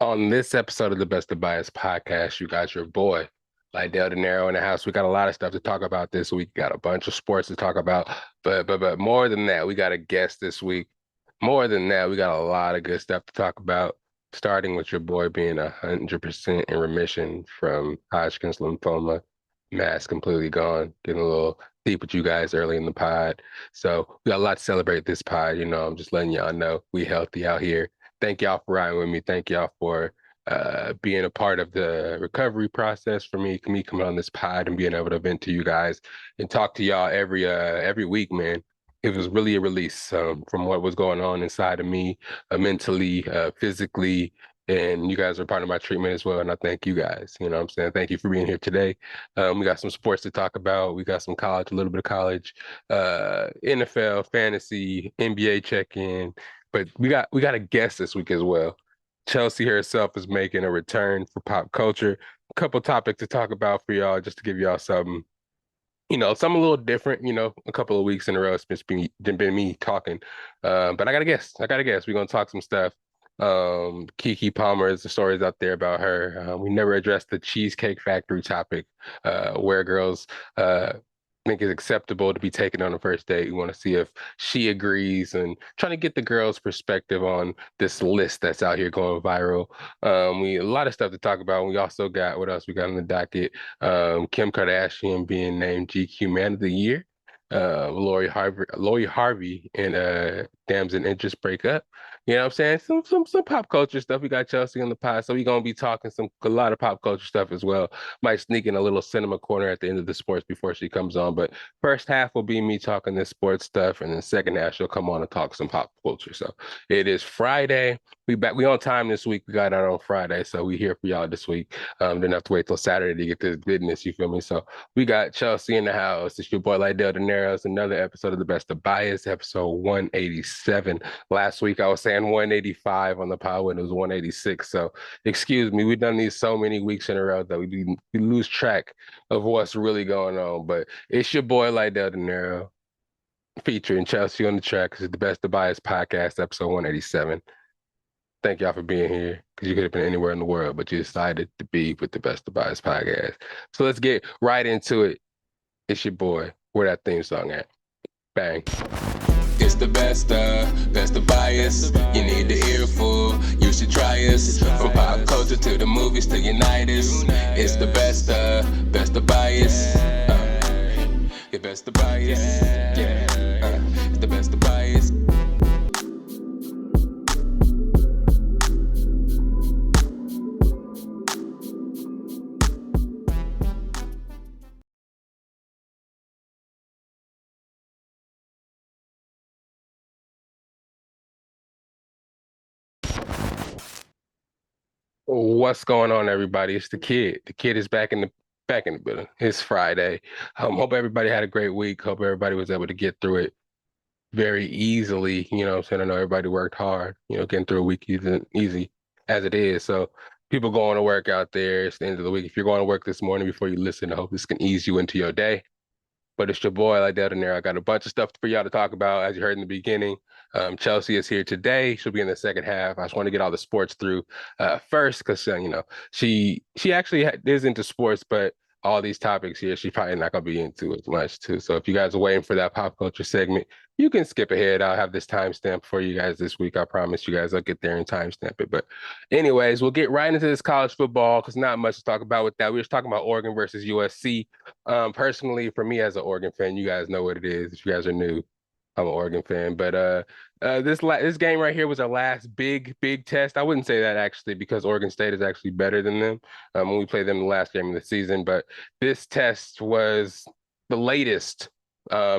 On this episode of the Best of Bias podcast, you got your boy, Lydell Dinero in the house. We got a lot of stuff to talk about this week. Got a bunch of sports to talk about, but more than that, we got a guest this week. More than that, we got a lot of good stuff to talk about. Starting with your boy being 100% in remission from Hodgkin's lymphoma, mass completely gone. Getting a little deep with you guys early in the pod, so we got a lot to celebrate this pod. I'm just letting y'all know we healthy out here. Thank y'all for riding with me. Thank y'all for being a part of the recovery process for me coming on this pod and being able to vent to you guys and talk to y'all every week, man. It was really a release from what was going on inside of me, mentally, physically, and you guys are part of my treatment as well. And I thank you guys. You know what I'm saying? Thank you for being here today. We got some sports to talk about. We got some college, a little bit of college, NFL, fantasy, NBA check-in, but we got a guest this week as well. Chelsea herself is making a return for pop culture. A couple topics to talk about for y'all, just to give y'all some, something a little different. A couple of weeks in a row, it's been me talking. But I got a guess. We're gonna talk some stuff. Keke Palmer is the stories out there about her. We never addressed the Cheesecake Factory topic, where girls think it's acceptable to be taken on a first date. We want to see if she agrees and trying to get the girls' perspective on this list that's out here going viral. We a lot of stuff to talk about. We also got what else we got on the docket? Kim Kardashian being named GQ Man of the Year. Lori Harvey and Damson Idris breakup. You know what I'm saying? Some pop culture stuff. We got Chelsea on the pod, so we're gonna be talking a lot of pop culture stuff as well. Might sneak in a little cinema corner at the end of the sports before she comes on. But first half will be me talking this sports stuff, and then second half she'll come on and talk some pop culture. So it is Friday. We on time this week. We got out on Friday, so we here for y'all this week. Didn't have to wait till Saturday to get this business. You feel me? So we got Chelsea in the house. It's your boy Lydell Dinero. It's another episode of the Best of Bias, episode 187. Last week I was saying 185 on the pod when it was 186. So excuse me, we've done these so many weeks in a row that we lose track of what's really going on. But it's your boy Lydell Dinero featuring Chelsea on the track. This is the Best of Bias podcast, episode 187. Thank y'all for being here because you could have been anywhere in the world, but you decided to be with the Best of Bias podcast. So let's get right into it. It's your boy. Where that theme song at? Bang. It's the best of bias. You need the earful, you should try us. From pop culture to the movies to unite us. It's the best of bias. The best of bias. Yeah, it's the best of bias. What's going on, everybody? It's the kid. The kid is back in the building. It's Friday. Hope everybody had a great week. Hope everybody was able to get through it very easily. You know what I'm saying? I know everybody worked hard, getting through a week isn't easy as it is. So people going to work out there, it's the end of the week. If you're going to work this morning before you listen, I hope this can ease you into your day. But it's your boy, like that in there. I got a bunch of stuff for y'all to talk about, as you heard in the beginning. Chelsea is here today. She'll be in the second half. I just want to get all the sports through first, because she actually is into sports, but all these topics here, she's probably not gonna be into as much too. So if you guys are waiting for that pop culture segment, you can skip ahead. I'll have this timestamp for you guys this week. I promise you guys I'll get there and timestamp it. But anyways, we'll get right into this college football because not much to talk about with that. We were talking about Oregon versus USC. Personally, for me as an Oregon fan, you guys know what it is. If you guys are new, I'm an Oregon fan. But this game right here was our last big test. I wouldn't say that actually because Oregon State is actually better than them when we played them the last game of the season. But this test was the latest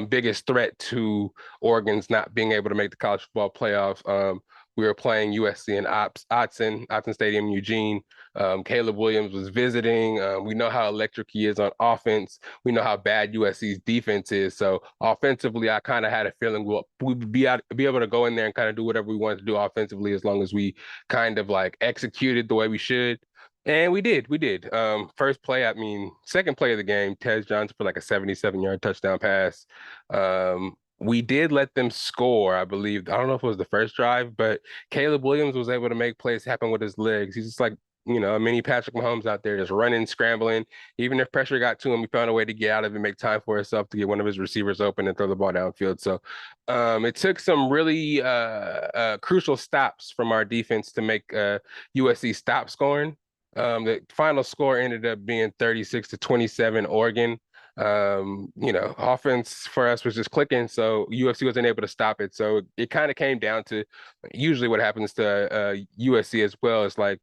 biggest threat to Oregon's not being able to make the college football playoff. We were playing USC in Autzen Stadium in Eugene. Caleb Williams was visiting. We know how electric he is on offense. We know how bad USC's defense is. So offensively, I kind of had a feeling we'd be able to go in there and kind of do whatever we wanted to do offensively as long as we kind of like executed the way we should. And we did. Second play of the game, Tez Johnson for like a 77-yard touchdown pass. we did let them score, I believe. I don't know if it was the first drive, but Caleb Williams was able to make plays happen with his legs. He's just like, a mini Patrick Mahomes out there just running, scrambling. Even if pressure got to him, he found a way to get out of it, make time for himself to get one of his receivers open and throw the ball downfield. So it took some really crucial stops from our defense to make USC stop scoring. The final score ended up being 36-27 Oregon. Offense for us was just clicking, so UFC wasn't able to stop it. So it kind of came down to usually what happens to USC as well. It's like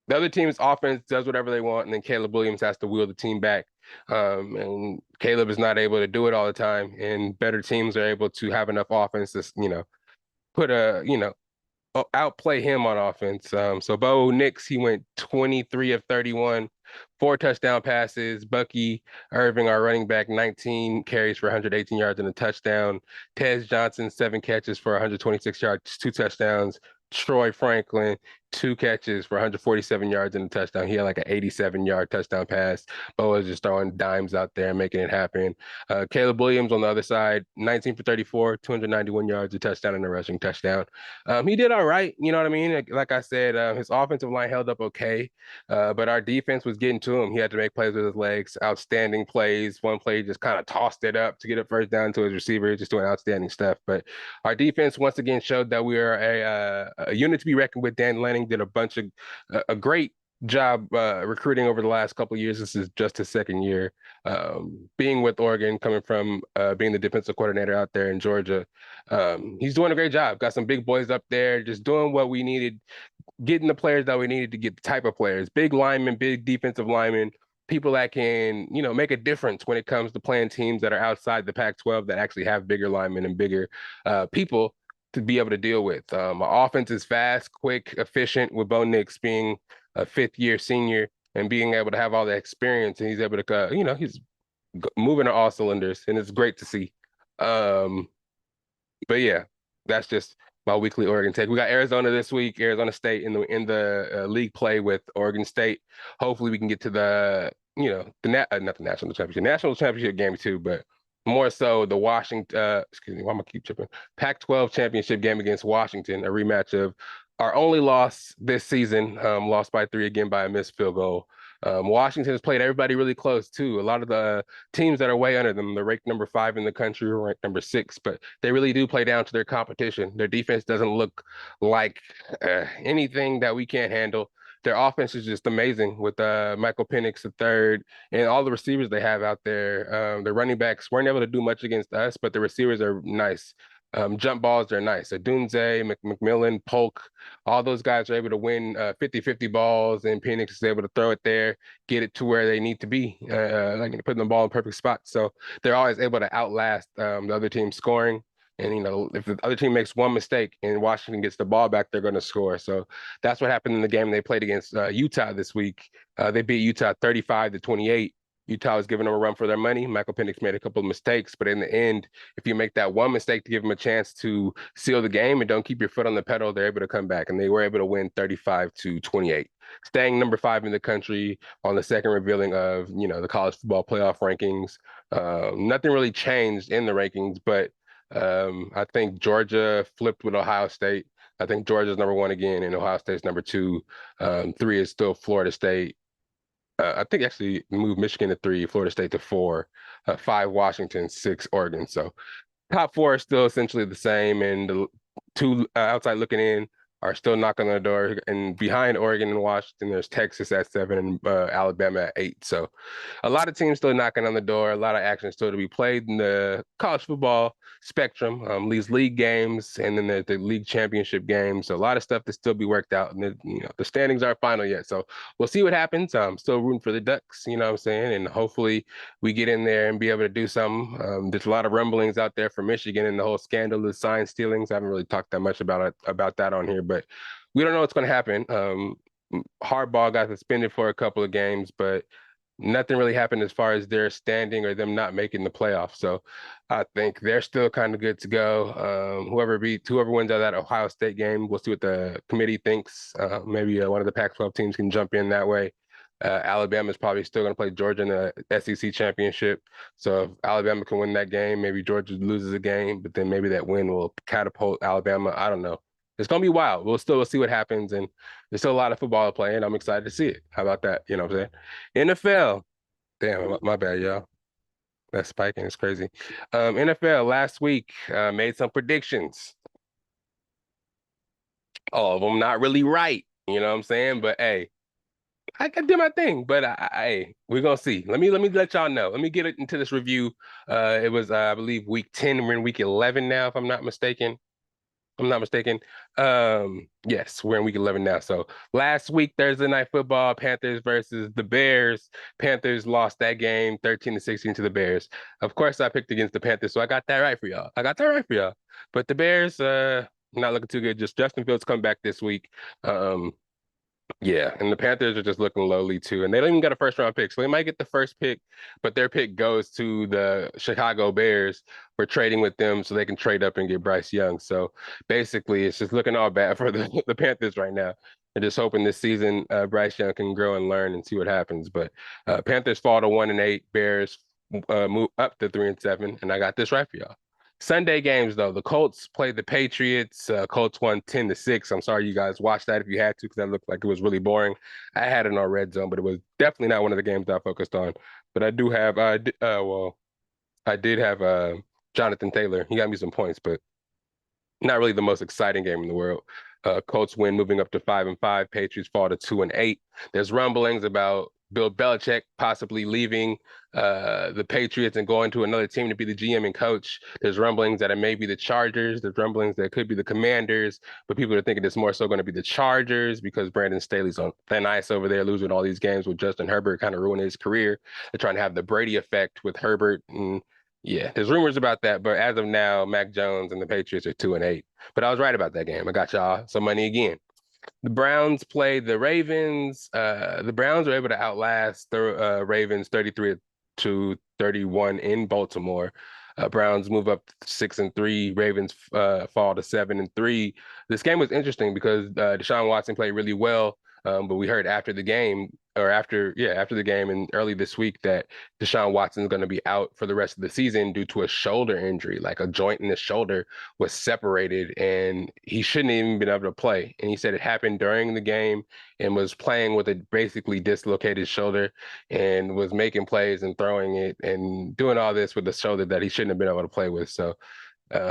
the other team's offense does whatever they want, and then Caleb Williams has to wheel the team back. And Caleb is not able to do it all the time, and better teams are able to have enough offense to, put outplay him on offense. So Bo Nix, he went 23 of 31, 4 touchdown passes. Bucky Irving, our running back, 19 carries for 118 yards and a touchdown. Tez Johnson, 7 catches for 126 yards, 2 touchdowns. Troy Franklin, 2 catches for 147 yards and a touchdown. He had like an 87-yard touchdown pass. Bo was just throwing dimes out there and making it happen. Caleb Williams on the other side, 19 for 34, 291 yards, a touchdown and a rushing touchdown. He did all right. You know what I mean? Like I said, his offensive line held up okay, but our defense was getting to him. He had to make plays with his legs, outstanding plays. One play just kind of tossed it up to get a first down to his receiver, just doing outstanding stuff. But our defense once again showed that we are a unit to be reckoned with. Dan Lanning did a great job recruiting over the last couple of years. This is just his second year being with Oregon, coming from being the defensive coordinator out there in Georgia. He's doing a great job. Got some big boys up there, just doing what we needed, getting the players that we needed to get the type of players, big linemen, big defensive linemen, people that can, make a difference when it comes to playing teams that are outside the Pac-12 that actually have bigger linemen and bigger people to be able to deal with. Our offense is fast, quick, efficient, with Bo Nix being a fifth-year senior and being able to have all the experience, and he's able to, he's moving on all cylinders, and it's great to see. But yeah, that's just my weekly Oregon take. We got Arizona this week, Arizona State in the league play with Oregon State. Hopefully, we can get to the not the national championship game too, but more so the Washington. Excuse me, why am I keep tripping? Pac-12 championship game against Washington, a rematch of our only loss this season, lost by 3 again by a missed field goal. Washington has played everybody really close too. A lot of the teams that are way under them, they're ranked number 5 in the country, or ranked number 6, but they really do play down to their competition. Their defense doesn't look like anything that we can't handle. Their offense is just amazing with Michael Penix the third and all the receivers they have out there. The running backs weren't able to do much against us, but the receivers are nice. Jump balls are nice. Adunze, McMillan, Polk, all those guys are able to win 50-50 balls, and Penix is able to throw it there, get it to where they need to be, like putting the ball in perfect spot. So they're always able to outlast the other team scoring. And, if the other team makes one mistake and Washington gets the ball back, they're going to score. So that's what happened in the game they played against Utah this week. They beat Utah 35-28. Utah was giving them a run for their money. Michael Penix made a couple of mistakes, but in the end, if you make that one mistake to give them a chance to seal the game and don't keep your foot on the pedal, they're able to come back, and they were able to win 35-28, staying number 5 in the country on the second revealing of the college football playoff rankings. Nothing really changed in the rankings, but I think Georgia flipped with Ohio State. I think Georgia's number 1 again, and Ohio State's number 2. 3 is still Florida State. I think actually moved Michigan to 3, Florida State to 4, 5 Washington, 6 Oregon. So top 4 are still essentially the same, and the 2 outside looking in are still knocking on the door. And behind Oregon and Washington, there's Texas at 7 and Alabama at 8. So a lot of teams still knocking on the door, a lot of action still to be played in the college football spectrum, these league games, and then the league championship games. So a lot of stuff to still be worked out, and the standings aren't final yet. So we'll see what happens. I'm still rooting for the Ducks, you know what I'm saying? And hopefully we get in there and be able to do something. There's a lot of rumblings out there from Michigan and the whole scandal of sign stealings. I haven't really talked that much about that on here, but we don't know what's going to happen. Harbaugh got suspended for a couple of games, but nothing really happened as far as their standing or them not making the playoffs. So I think they're still kind of good to go. Whoever wins out of that Ohio State game, we'll see what the committee thinks. Maybe one of the Pac-12 teams can jump in that way. Alabama's probably still going to play Georgia in the SEC championship. So if Alabama can win that game, maybe Georgia loses a game, but then maybe that win will catapult Alabama. I don't know. It's going to be wild. We'll see what happens, and there's still a lot of football to play, and I'm excited to see it. How about that? You know what I'm saying? NFL. Damn, my bad, y'all. That's spiking. It's crazy. NFL last week made some predictions. All of them not really right. You know what I'm saying? But hey, I did my thing, but we're gonna see. Let me let y'all know. Let me get into this review. It was I believe week 10. We're in week 11 now, if I'm not mistaken. I'm not mistaken. Yes, we're in week 11 now. So last week, Thursday night football, Panthers versus the Bears. Panthers lost that game 13-16 to the Bears. Of course, I picked against the Panthers, so I got that right for y'all. I got that right for y'all. But the Bears, not looking too good. Just Justin Fields come back this week. Um, yeah, and the Panthers are just looking lowly too, and they don't even got a first round pick, so they might get the first pick, but their pick goes to the Chicago Bears for trading with them, so they can trade up and get Bryce Young. So basically, it's just looking all bad for the Panthers right now. And just hoping this season Bryce Young can grow and learn and see what happens. But Panthers fall to 1-8, Bears move up to 3-7, and I got this right for y'all. Sunday games though, the Colts played the Patriots. Colts won 10-6. I'm sorry you guys watched that if you had to, because that looked like it was really boring. I had it on Red Zone, but it was definitely not one of the games I focused on. But I do have, well, I did have Jonathan Taylor. He got me some points, but not really the most exciting game in the world. Colts win, moving up to 5-5. Patriots fall to 2-8. There's rumblings about Bill Belichick possibly leaving the Patriots and going to another team to be the GM and coach. There's rumblings that it may be the Chargers. There's rumblings that it could be the Commanders, but people are thinking it's more so going to be the Chargers because Brandon Staley's on thin ice over there, losing all these games with Justin Herbert, kind of ruining his career. They're trying to have the Brady effect with Herbert, and yeah, there's rumors about that, but as of now, Mac Jones and the Patriots are 2-8. But I was right about that game. I got y'all some money again. The Browns played the Ravens. The Browns were able to outlast the Ravens 33-31 in Baltimore. Browns move up 6-3. Ravens fall to 7-3. This game was interesting because Deshaun Watson played really well. But we heard after the game, or after the game and early this week, that Deshaun Watson is going to be out for the rest of the season due to a shoulder injury, like a joint in his shoulder was separated and he shouldn't even been able to play. And he said it happened during the game and was playing with a basically dislocated shoulder and was making plays and throwing it and doing all this with a shoulder that he shouldn't have been able to play with. So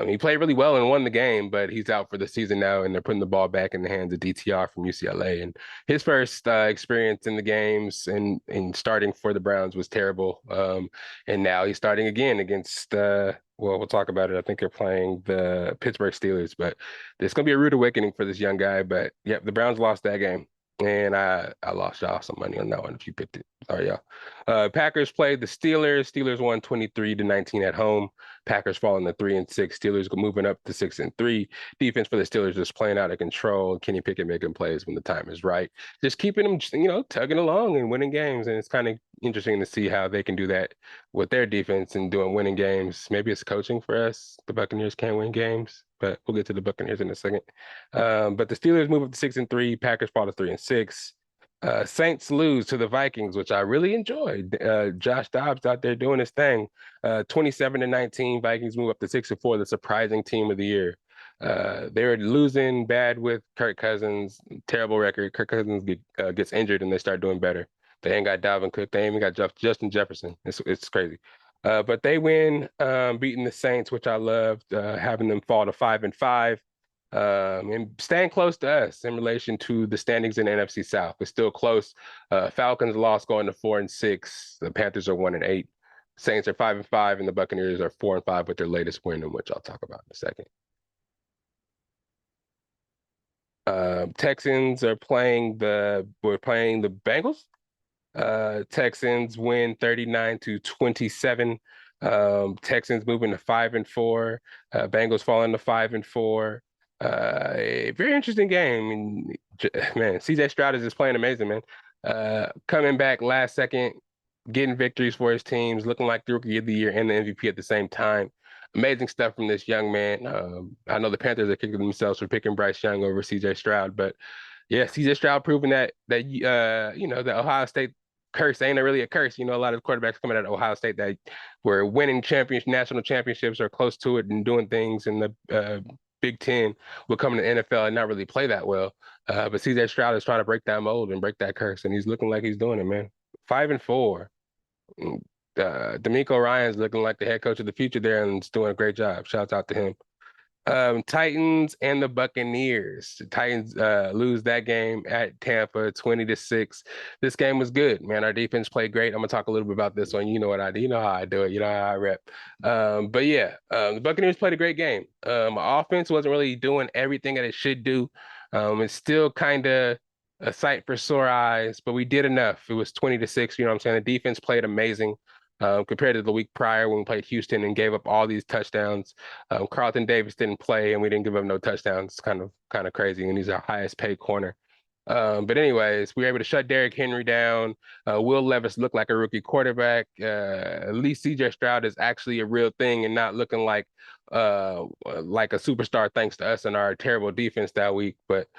he played really well and won the game, but he's out for the season now, and they're putting the ball back in the hands of DTR from UCLA. And his first experience in the games and starting for the Browns was terrible. And now he's starting again against, well, we'll talk about it. I think they're playing the Pittsburgh Steelers, but it's going to be a rude awakening for this young guy. But yep, the Browns lost that game. And I lost y'all some money on that one if you picked it. Sorry, y'all. Packers played the Steelers. Steelers won 23-19 at home. Packers falling to 3-6. Steelers moving up to 6-3. Defense for the Steelers just playing out of control. Kenny Pickett making plays when the time is right. Just keeping them, tugging along and winning games. And it's kind of interesting to see how they can do that with their defense and doing winning games. Maybe it's coaching for us. The Buccaneers can't win games, but we'll get to the Buccaneers in a second. But the Steelers move up to 6-3. Packers fall to 3-6. Saints lose to the Vikings, which I really enjoyed. Josh Dobbs out there doing his thing. 27-19. Vikings move up to 6-4, the surprising team of the year. They were losing bad with Kirk Cousins, terrible record. Kirk Cousins gets injured and they start doing better. They ain't got Dalvin Cook. They ain't even got Justin Jefferson. It's crazy. But they win, beating the Saints, which I loved, having them fall to 5-5. And staying close to us in relation to the standings in the NFC South. It's still close. Falcons lost going to 4-6. The Panthers are 1-8. Saints are 5-5, and the Buccaneers are 4-5 with their latest win, which I'll talk about in a second. Texans are we're playing the Bengals. Texans win 39-27. Texans moving to 5-4. Bengals falling to 5-4. A very interesting game. And, man, CJ Stroud is just playing amazing, man. Coming back last second, getting victories for his teams, looking like the Rookie of the Year and the MVP at the same time. Amazing stuff from this young man. I know the Panthers are kicking themselves for picking Bryce Young over CJ Stroud, but Yeah, CJ Stroud proving that the Ohio State curse ain't really a curse. A lot of quarterbacks coming out of Ohio State that were winning national championships or close to it and doing things in the Big Ten will come to the NFL and not really play that well. But CJ Stroud is trying to break that mold and break that curse, and he's looking like he's doing it, man. 5-4. D'Amico Ryan's looking like the head coach of the future there and is doing a great job. Shouts out to him. Titans and the Buccaneers. The Titans lose that game at Tampa 20-6. This game was good, man. Our defense played great. I'm gonna talk a little bit about this one. You know what I do. You know how I do it. You know how I rep. But yeah, the Buccaneers played a great game. Our offense wasn't really doing everything that it should do. It's still kind of a sight for sore eyes, but we did enough. It was 20-6. You know what I'm saying? The defense played amazing. Compared to the week prior when we played Houston and gave up all these touchdowns. Carlton Davis didn't play and we didn't give up no touchdowns. It's kind of crazy, and he's our highest paid corner. But anyways, we were able to shut Derrick Henry down. Will Levis looked like a rookie quarterback. At least CJ Stroud is actually a real thing and not looking like a superstar thanks to us and our terrible defense that week. But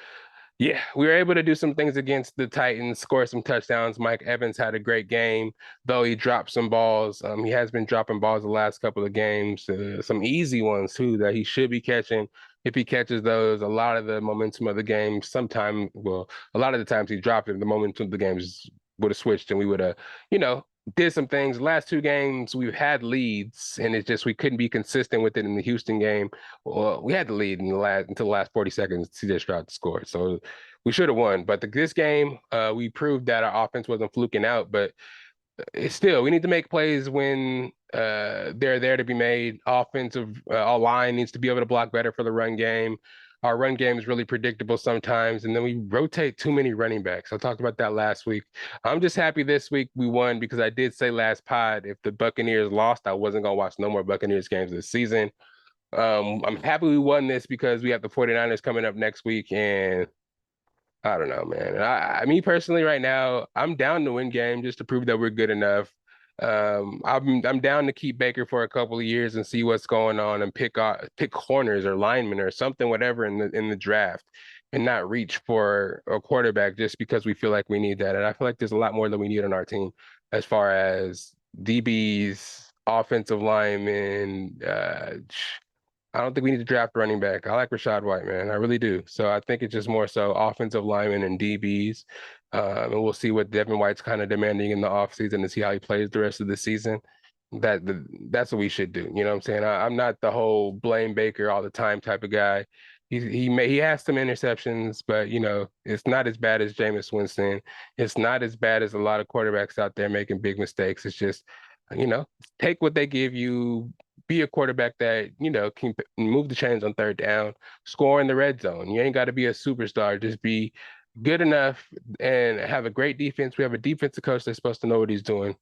yeah, we were able to do some things against the Titans, score some touchdowns. Mike Evans had a great game, though he dropped some balls. He has been dropping balls the last couple of games, some easy ones too that he should be catching. If he catches those, a lot of the momentum of the game, a lot of the times he dropped it, the momentum of the games would have switched and we would have, you know, did some things. Last two games we've had leads, and it's just we couldn't be consistent with it in the Houston game. Well, we had the lead until the last 40 seconds. CJ Stroud scored, so we should have won. But this game, we proved that our offense wasn't fluking out. But it's still, we need to make plays when they're there to be made. Our line needs to be able to block better for the run game. Our run game is really predictable sometimes, and then we rotate too many running backs. I talked about that last week. I'm just happy this week we won because I did say last pod if the Buccaneers lost, I wasn't gonna watch no more Buccaneers games this season. I'm happy we won this because we have the 49ers coming up next week, and I don't know, man. Me personally, right now, I'm down to win game just to prove that we're good enough. I'm down to keep Baker for a couple of years and see what's going on and pick corners or linemen or something, whatever in the draft, and not reach for a quarterback just because we feel like we need that. And I feel like there's a lot more that we need on our team as far as DBs, offensive linemen, I don't think we need to draft running back. I like Rachaad White, man. I really do. So I think it's just more so offensive linemen and DBs. And we'll see what Devin White's kind of demanding in the offseason to see how he plays the rest of the season. That's what we should do. You know what I'm saying? I'm not the whole blame Baker all the time type of guy. He has some interceptions, but it's not as bad as Jameis Winston. It's not as bad as a lot of quarterbacks out there making big mistakes. It's just, you know, take what they give you, be a quarterback that, can move the chains on third down, score in the red zone. You ain't got to be a superstar. Just be good enough and have a great defense. We have a defensive coach that's supposed to know what he's doing.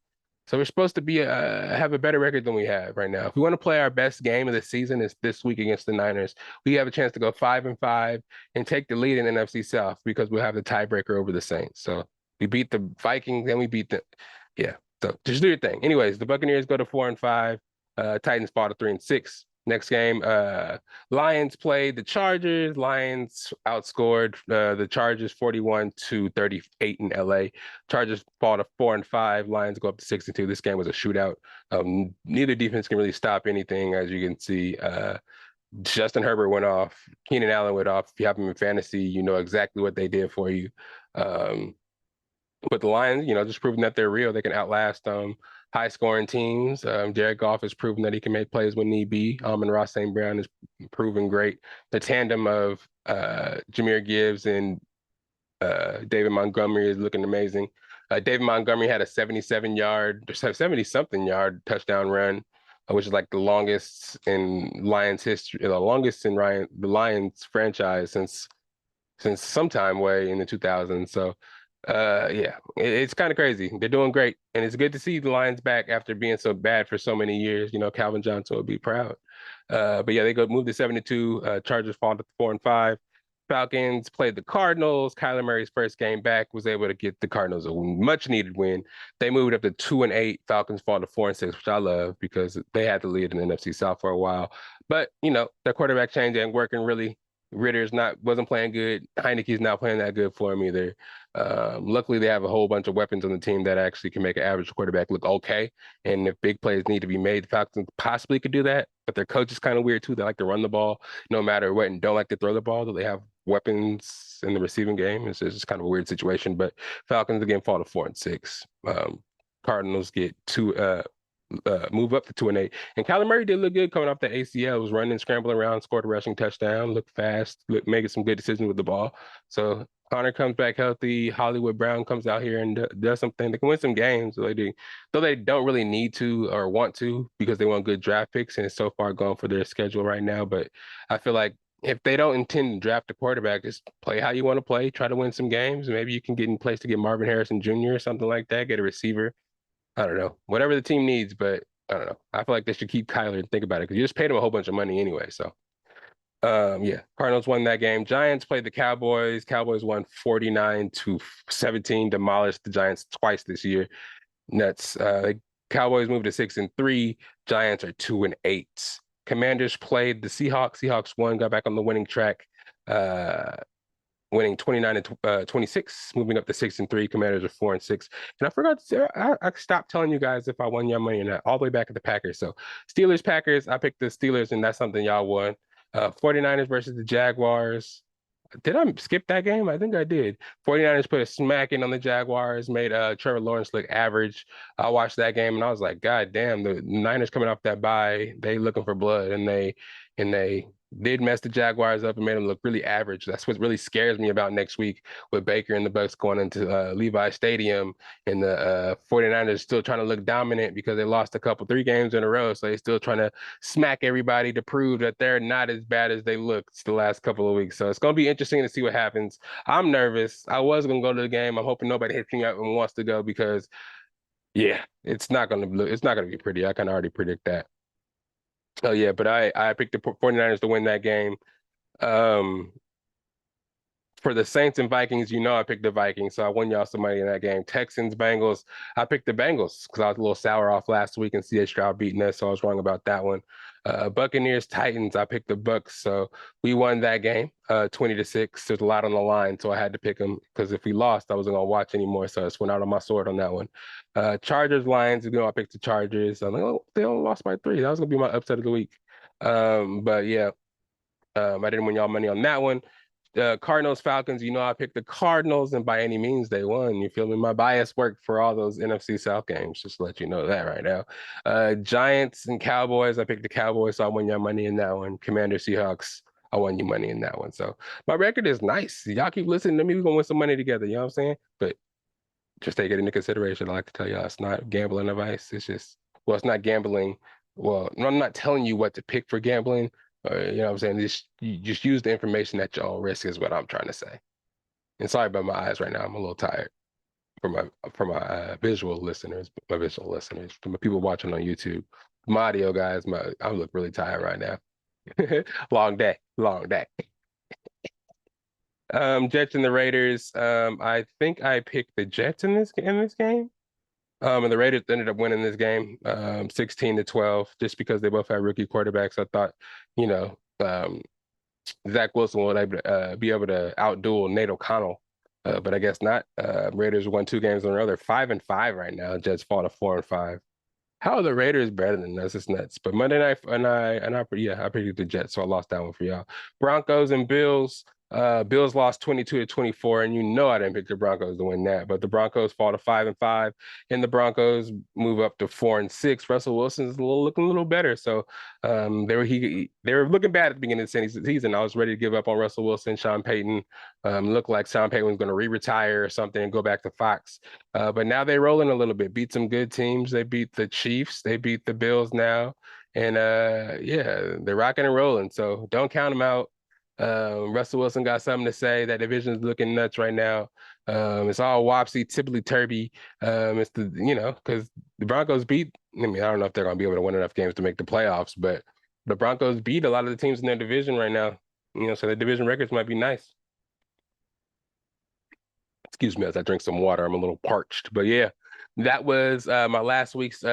So we're supposed to have a better record than we have right now. If we want to play our best game of the season, it's this week against the Niners. We have a chance to go 5-5 and take the lead in NFC South because we'll have the tiebreaker over the Saints. So we beat the Vikings, then we beat yeah. So just do your thing. Anyways, the Buccaneers go to 4-5. Titans fall to 3-6. Next game, Lions played the Chargers. Lions outscored the Chargers 41-38 in LA. Chargers fall to 4-5. Lions go up to 6-2. This game was a shootout. Neither defense can really stop anything, as you can see. Justin Herbert went off. Keenan Allen went off. If you have them in fantasy, you know exactly what they did for you. But the Lions, just proving that they're real. They can outlast high-scoring teams. Jared Goff has proven that he can make plays when need be. And Ross St. Brown is proven great. The tandem of Jahmyr Gibbs and David Montgomery is looking amazing. David Montgomery had a 70-something yard touchdown run, which is like the longest in Lions history, the longest in the Lions franchise since sometime way in the 2000s. So yeah, it's kind of crazy. They're doing great, and it's good to see the Lions back after being so bad for so many years. Calvin Johnson would be proud. But yeah, they move to 7-2. Chargers fall to 4-5. Falcons played the Cardinals. Kyler Murray's first game back was able to get the Cardinals a much needed win. They moved up to 2-8. Falcons fall to 4-6, which I love because they had the lead in the NFC South for a while. But their quarterback change ain't working really. Ritter's wasn't playing good. Heineke's not playing that good for him either. Luckily, they have a whole bunch of weapons on the team that actually can make an average quarterback look okay. And if big plays need to be made, the Falcons possibly could do that. But their coach is kind of weird too. They like to run the ball no matter what and don't like to throw the ball. Though they have weapons in the receiving game. It's just kind of a weird situation. But Falcons again fall to 4-6. Cardinals get move up to 2-8. And Kyler Murray did look good coming off the ACL. Was running, scrambling around, scored a rushing touchdown, looked fast, making some good decisions with the ball. So Connor comes back healthy. Hollywood Brown comes out here and does something. They can win some games. Though they don't really need to or want to because they want good draft picks and it's so far gone for their schedule right now. But I feel like if they don't intend to draft a quarterback, just play how you want to play, try to win some games. Maybe you can get in place to get Marvin Harrison Jr. or something like that, get a receiver. I don't know. Whatever the team needs, but I don't know. I feel like they should keep Kyler and think about it because you just paid him a whole bunch of money anyway. So, yeah, Cardinals won that game. Giants played the Cowboys. Cowboys won 49-17, demolished the Giants twice this year. Nuts. The Cowboys moved to 6-3. Giants are 2-8. Commanders played the Seahawks. Seahawks won, got back on the winning track. Winning 29-26, moving up to 6-3. Commanders are 4-6. And I forgot to say, I stopped telling you guys if I won your money or not, all the way back at the Packers. So Steelers, Packers, I picked the Steelers, and that's something y'all won. 49ers versus the Jaguars. Did I skip that game? I think I did. 49ers put a smacking on the Jaguars, made Trevor Lawrence look average. I watched that game and I was like, God damn, the Niners coming off that bye, they looking for blood and they did mess the Jaguars up and made them look really average. That's what really scares me about next week with Baker and the Bucks going into Levi Stadium and the 49ers still trying to look dominant because they lost three games in a row. So they still trying to smack everybody to prove that they're not as bad as they looked the last couple of weeks. So it's going to be interesting to see what happens. I'm nervous. I was going to go to the game. I'm hoping nobody hits me up and wants to go because yeah, it's not going to be pretty. I can already predict that. Oh yeah, but I picked the 49ers to win that game. Um, for the Saints and Vikings, I picked the Vikings, so I won y'all some money in that game. Texans, Bengals, I picked the Bengals because I was a little sour off last week and C.H. Stroud beating us, so I was wrong about that one. Buccaneers, Titans, I picked the Bucks, so we won that game, 20-6. There's a lot on the line, so I had to pick them because if we lost, I wasn't gonna watch anymore, so I just went out on my sword on that one. Chargers, Lions, I picked the Chargers. I'm like, oh, they only lost by 3. That was gonna be my upset of the week. But yeah, I didn't win y'all money on that one. Cardinals, Falcons, I picked the Cardinals, and by any means, they won. You feel me? My bias worked for all those NFC South games, just to let you know that right now. Giants and Cowboys, I picked the Cowboys, so I won your money in that one. Commander Seahawks, I won you money in that one. So my record is nice. Y'all keep listening to me, we're going to win some money together. You know what I'm saying? But just take it into consideration. I like to tell y'all, it's not gambling advice. It's not gambling. Well, I'm not telling you what to pick for gambling. You know what I'm saying? Just use the information at your own risk is what I'm trying to say. And sorry about my eyes right now. I'm a little tired for my visual listeners, for my people watching on YouTube. My audio guys, I look really tired right now. Long day, long day. Jets and the Raiders. I think I picked the Jets in this game. And the Raiders ended up winning this game, 16-12, just because they both had rookie quarterbacks. I thought, you know, Zach Wilson would be able to outduel Nate O'Connell, but I guess not. Raiders won 2 games in a row. They're 5-5 right now. Jets fall to 4-5. How are the Raiders better than us? It's nuts. But Monday night, I predicted the Jets, so I lost that one for y'all. Broncos and Bills. Bills lost 22-24, and I didn't pick the Broncos to win that. But the Broncos fall to 5-5, and the Broncos move up to 4-6. Russell Wilson's looking a little better. So they were looking bad at the beginning of the season. I was ready to give up on Russell Wilson. Sean Payton looked like Sean Payton was going to retire or something and go back to Fox. But now they're rolling a little bit. Beat some good teams. They beat the Chiefs. They beat the Bills now. And yeah, they're rocking and rolling. So don't count them out. Russell Wilson got something to say. That division's looking nuts right now. It's all wopsy, tipply-turvy. It's because the Broncos beat. I mean, I don't know if they're going to be able to win enough games to make the playoffs, but the Broncos beat a lot of the teams in their division right now. So the division records might be nice. Excuse me as I drink some water. I'm a little parched, but yeah, that was my last week's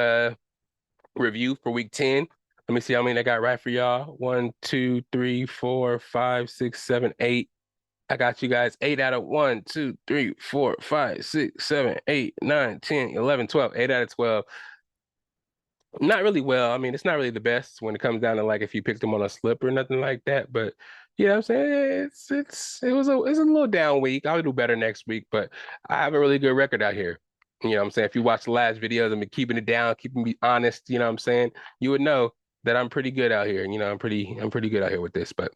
review for week 10. Let me see how many I got right for y'all. 1, 2, 3, 4, 5, 6, 7, 8. I got you guys 8 out of 1, 2, 3, 4, 5, 6, 7, 8, 9, 10, 11, 12. 8 out of 12. Not really well. I mean, it's not really the best when it comes down to like if you picked them on a slip or nothing like that. But you know what I'm saying? It's a little down week. I'll do better next week, but I have a really good record out here. You know what I'm saying? If you watch the last videos, I've been keeping it down, keeping me honest, you know what I'm saying? You would know that I'm pretty good out here. You know, I'm pretty good out here with this. But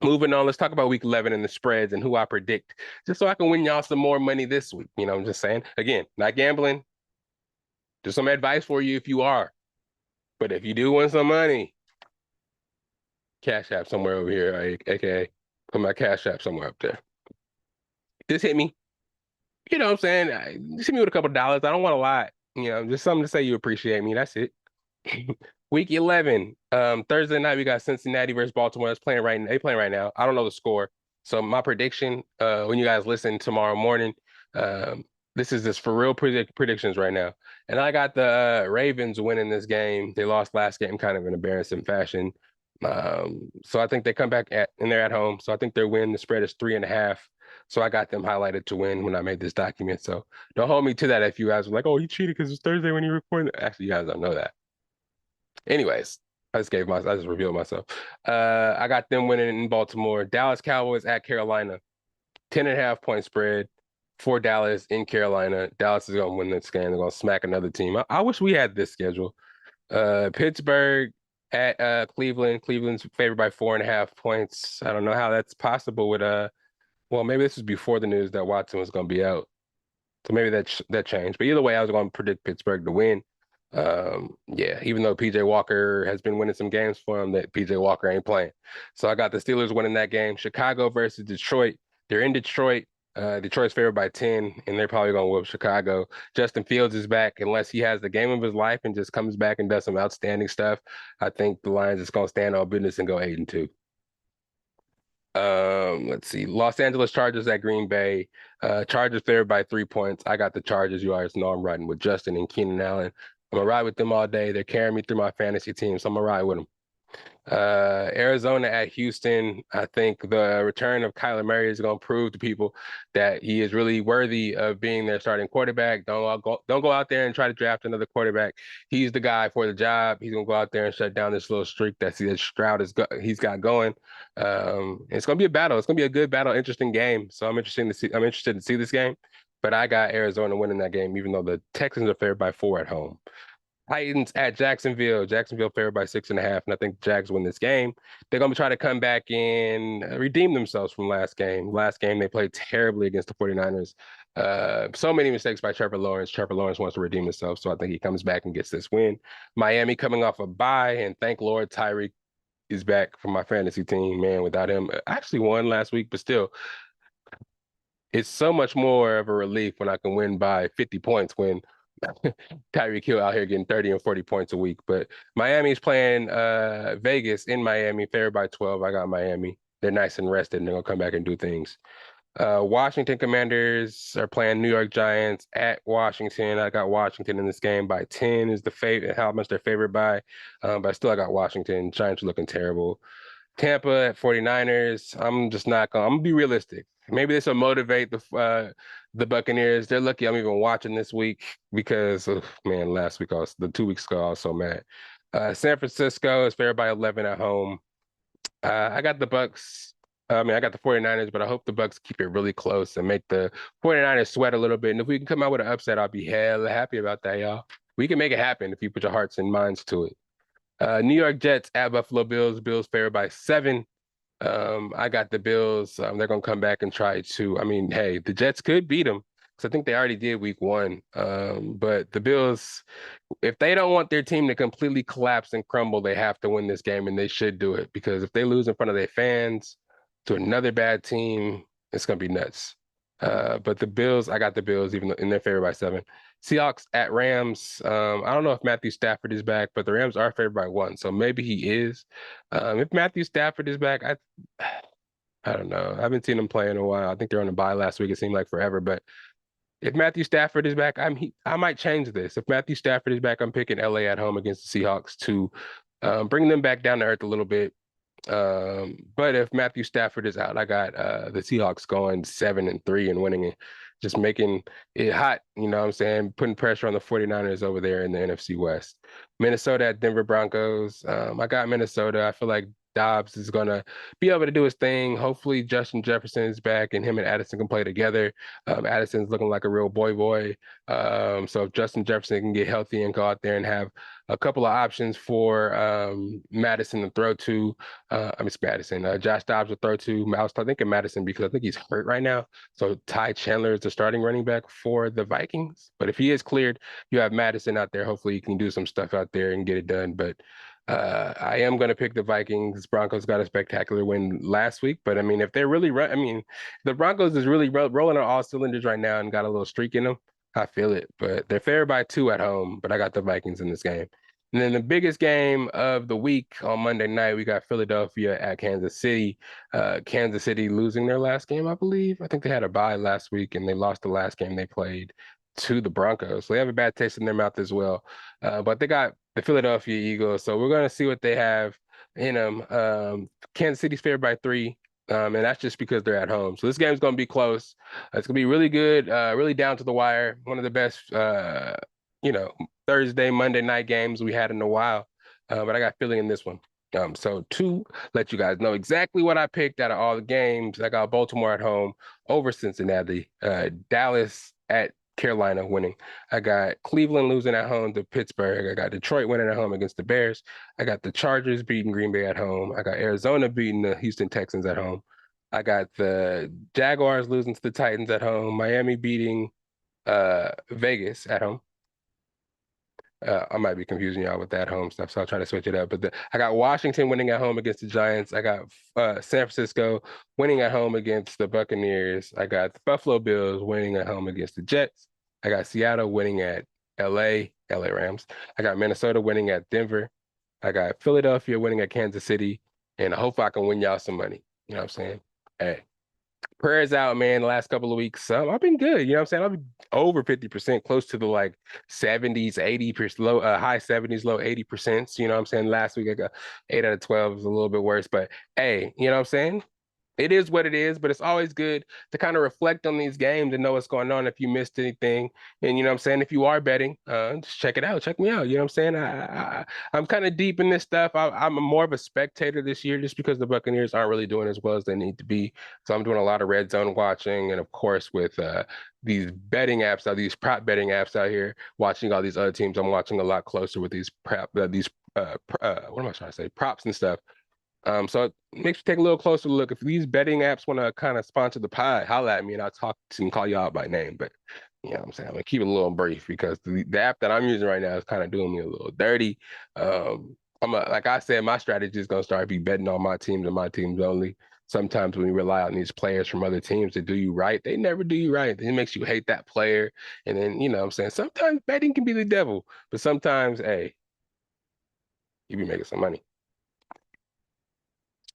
moving on, let's talk about week 11 and the spreads and who I predict, just so I can win y'all some more money this week. You know what I'm just saying? Again, not gambling. Just some advice for you if you are. But if you do want some money, Cash App somewhere over here, aka put my Cash App somewhere up there. Just hit me. You know what I'm saying? Just hit me with a couple dollars. I don't want a lot. You know, just something to say you appreciate me. That's it. Week 11, Thursday night we got Cincinnati versus Baltimore. That's playing right now. They playing right now. I don't know the score. So my prediction, when you guys listen tomorrow morning, um, this is just for real predictions right now. And I got the Ravens winning this game. They lost last game kind of in embarrassing fashion. So I think they come back and they're at home. So I think their win, the spread is 3.5. So I got them highlighted to win when I made this document. So don't hold me to that if you guys were like, oh, you cheated because it's Thursday when you recorded. Actually, you guys don't know that. Anyways, I just revealed myself. I got them winning in Baltimore. Dallas Cowboys at Carolina. 10.5 point spread for Dallas in Carolina. Dallas is gonna win this game. They're gonna smack another team. I wish we had this schedule. Pittsburgh at Cleveland. Cleveland's favored by 4.5 points. I don't know how that's possible with well, maybe this was before the news that Watson was gonna be out. So maybe that changed. But either way, I was going to predict Pittsburgh to win. Yeah, even though PJ Walker has been winning some games for him, that PJ Walker ain't playing. So I got the Steelers winning that game. Chicago versus Detroit. They're in Detroit. Detroit's favored by 10, and they're probably going to whoop Chicago. Justin Fields is back, unless he has the game of his life and just comes back and does some outstanding stuff. I think the Lions is going to stand on business and go 8-2. Let's see. Los Angeles Chargers at Green Bay. Chargers favored by 3 points. I got the Chargers. You always know I'm riding with Justin and Keenan Allen. I'm gonna ride with them all day. They're carrying me through my fantasy team, so I'm gonna ride with them. Arizona at Houston. I think the return of Kyler Murray is going to prove to people that he is really worthy of being their starting quarterback. Don't go out there and try to draft another quarterback. He's the guy for the job. He's going to go out there and shut down this little streak that Stroud he's got going. It's going to be a battle. It's going to be a good battle, interesting game. So I'm interested to see this game. But I got Arizona winning that game, even though the Texans are favored by 4 at home. Titans at Jacksonville. Jacksonville favored by 6.5, and I think the Jags win this game. They're going to try to come back and redeem themselves from last game. Last game, they played terribly against the 49ers. So many mistakes by Trevor Lawrence. Trevor Lawrence wants to redeem himself, so I think he comes back and gets this win. Miami coming off a bye, and thank Lord Tyreek is back for my fantasy team. Man, without him, I actually won last week, but still, it's so much more of a relief when I can win by 50 points when Tyreek Hill out here getting 30 and 40 points a week. But Miami's playing Vegas in Miami, favored by 12. I got Miami. They're nice and rested, and they're going to come back and do things. Washington Commanders are playing New York Giants at Washington. I got Washington in this game by 10 is the favorite, how much they're favored by. But still, I got Washington. Giants are looking terrible. Tampa at 49ers. I'm just not going to, I'm going to be realistic. Maybe this will motivate the Buccaneers. They're lucky I'm even watching this week because, man, last week, the 2 weeks ago, I was so mad. San Francisco is favored by 11 at home. I got the Bucks. I mean, I got the 49ers, but I hope the Bucks keep it really close and make the 49ers sweat a little bit. And if we can come out with an upset, I'll be hella happy about that, y'all. We can make it happen if you put your hearts and minds to it. New York Jets at Buffalo Bills. Bills favored by 7. I got the Bills. They're going to come back and try to, I mean, hey, the Jets could beat them because I think they already did week 1. But the Bills, if they don't want their team to completely collapse and crumble, they have to win this game, and they should do it because if they lose in front of their fans to another bad team, it's going to be nuts. But the Bills, I got the Bills even in their favor by 7. Seahawks at Rams. I don't know if Matthew Stafford is back, but the Rams are favored by 1, so maybe he is. If Matthew Stafford is back, I don't know. I haven't seen him play in a while. I think they're on a bye last week. It seemed like forever, but if Matthew Stafford is back, I might change this. If Matthew Stafford is back, I'm picking LA at home against the Seahawks to bring them back down to earth a little bit. But if Matthew Stafford is out, I got the Seahawks going 7-3 and winning it, just making it hot, you know what I'm saying? Putting pressure on the 49ers over there in the NFC West. Minnesota at Denver Broncos. I got Minnesota. I feel like Dobbs is gonna be able to do his thing. Hopefully Justin Jefferson is back and him and Addison can play together. Addison's looking like a real boy. So if Justin Jefferson can get healthy and go out there and have a couple of options for Madison to throw to. I mean, Madison. Josh Dobbs will throw to. I was thinking Madison because I think he's hurt right now. So Ty Chandler is the starting running back for the Vikings. But if he is cleared, you have Madison out there. Hopefully, he can do some stuff out there and get it done. But I am going to pick the Vikings. Broncos got a spectacular win last week. But I mean, if they're really I mean, the Broncos is really rolling on all cylinders right now and got a little streak in them. I feel it. But they're favored by 2 at home. But I got the Vikings in this game. And then the biggest game of the week on Monday night, we got Philadelphia at Kansas City. Kansas City losing their last game, I believe. I think they had a bye last week and they lost the last game they played to the Broncos. So they have a bad taste in their mouth as well. But they got the Philadelphia Eagles. So we're going to see what they have in them. Kansas City's favored by 3. And that's just because they're at home. So this game's going to be close. It's going to be really good, really down to the wire. One of the best, you know, Thursday, Monday night games we had in a while, but I got Philly in this one. So to let you guys know exactly what I picked out of all the games, I got Baltimore at home over Cincinnati, Dallas at Carolina winning. I got Cleveland losing at home to Pittsburgh. I got Detroit winning at home against the Bears. I got the Chargers beating Green Bay at home. I got Arizona beating the Houston Texans at home. I got the Jaguars losing to the Titans at home. Miami beating Vegas at home. I might be confusing y'all with that home stuff, so I'll try to switch it up. But I got Washington winning at home against the Giants. I got San Francisco winning at home against the Buccaneers. I got the Buffalo Bills winning at home against the Jets. I got Seattle winning at LA Rams. I got Minnesota winning at Denver. I got Philadelphia winning at Kansas City. And I hope I can win y'all some money. You know what I'm saying? Hey, prayers out, man, the last couple of weeks. I've been good. You know what I'm saying? I've been over 50%, close to the like 70s, 80%, low, high 70s, low 80%. You know what I'm saying? Last week I got 8 out of 12. It was a little bit worse. But hey, you know what I'm saying? It is what it is, but it's always good to kind of reflect on these games and know what's going on if you missed anything. And you know what I'm saying? If you are betting, just check it out. Check me out. You know what I'm saying? I'm kind of deep in this stuff. I'm more of a spectator this year just because the Buccaneers aren't really doing as well as they need to be. So I'm doing a lot of red zone watching. And of course, with these betting apps, these prop betting apps out here, watching all these other teams, I'm watching a lot closer with these what am I trying to say? Props and stuff. So it makes you take a little closer look. If these betting apps want to kind of sponsor the pod, holla at me and I'll talk to and call you out by name. But you know what I'm saying? I'm gonna keep it a little brief because the app that I'm using right now is kind of doing me a little dirty. Like I said, my strategy is gonna start be betting on my teams and my teams only. Sometimes when you rely on these players from other teams to do you right, they never do you right. It makes you hate that player. And then, you know what I'm saying? Sometimes betting can be the devil, but sometimes, hey, you be making some money.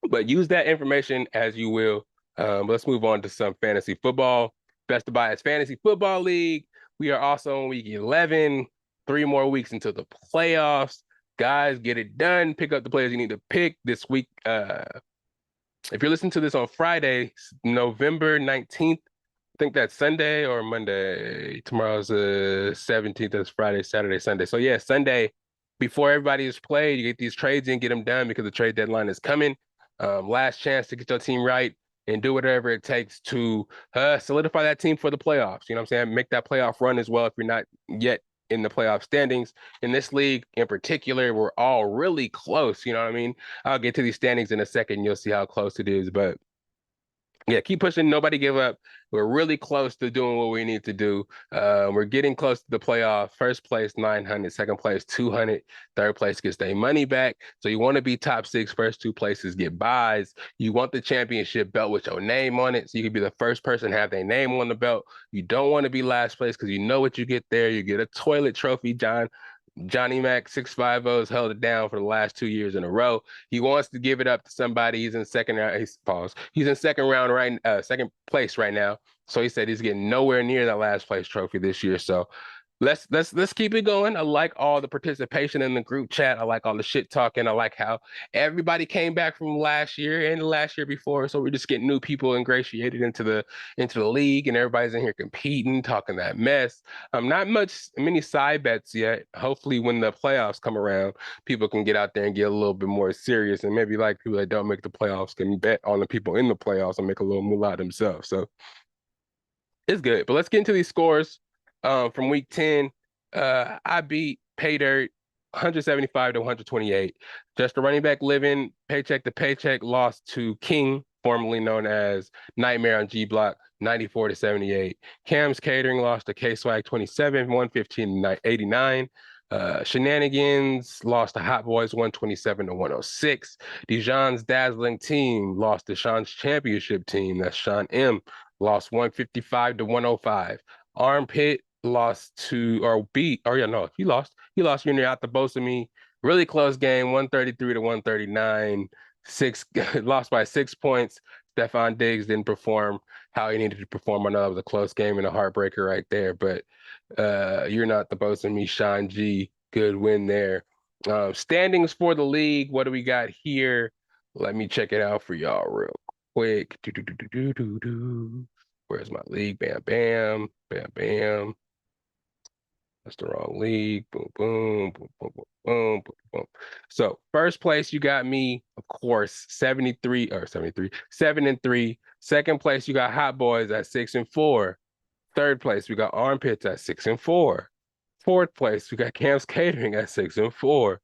But use that information as you will. Let's move on to some fantasy football. Best to Bias Fantasy Football League. We are also on week 11, 3 more weeks until the playoffs. Guys, get it done. Pick up the players you need to pick this week. If you're listening to this on Friday, November 19th, I think that's Sunday or Monday. Tomorrow's the 17th. That's Friday, Saturday, Sunday. So yeah, Sunday, before everybody is played, you get these trades in, get them done because the trade deadline is coming. Last chance to get your team right and do whatever it takes to solidify that team for the playoffs. You know what I'm saying? Make that playoff run as well if you're not yet in the playoff standings. In this league in particular, we're all really close. You know what I mean? I'll get to these standings in a second. You'll see how close it is. But yeah, keep pushing. Nobody give up. We're really close to doing what we need to do. We're getting close to the playoff. First place, 900. Second place, 200. Third place gets their money back. So you want to be top 6. First 2 places get buys. You want the championship belt with your name on it. So you can be the first person to have their name on the belt. You don't want to be last place because you know what you get there. You get a toilet trophy, Johnny Mac 650 has held it down for the last 2 years in a row. He wants to give it up to somebody. He's in second round. He's in second place right now. So he said he's getting nowhere near that last place trophy this year. So Let's keep it going. I like all the participation in the group chat. I like all the shit talking. I like how everybody came back from last year and the last year before. So we're just getting new people ingratiated into the league, and everybody's in here competing, talking that mess. Not many side bets yet. Hopefully, when the playoffs come around, people can get out there and get a little bit more serious, and maybe like people that don't make the playoffs can bet on the people in the playoffs and make a little moolah themselves. So it's good. But let's get into these scores from week 10. I beat Pay Dirt 175 to 128. Just a running back living paycheck to paycheck lost to King, formerly known as Nightmare on G Block, 94 to 78. Cam's Catering lost to K Swag 27, 115 to 89. Shenanigans lost to Hot Boys 127 to 106. Dijon's Dazzling Team lost to Sean's Championship Team. That's Sean M. Lost 155 to 105. Armpit lost to or beat, or yeah, no, he lost. He lost Junior out the boast of me. Really close game, 133 to 139. Lost by 6 points. Stefan Diggs didn't perform how he needed to perform. I know that was a close game and a heartbreaker right there, but you're not the boast of me, Sean G. Good win there. Standings for the league. What do we got here? Let me check it out for y'all real quick. Where's my league? Bam, bam, bam, bam. That's the wrong league. Boom, boom, boom, boom, boom, boom, boom, boom. So first place, you got me, of course, 73 or 73, 7-3. Second place, you got Hot Boys at 6-4. Third place, we got Armpits at 6-4. Fourth place, we got Cam's Catering at 6-4.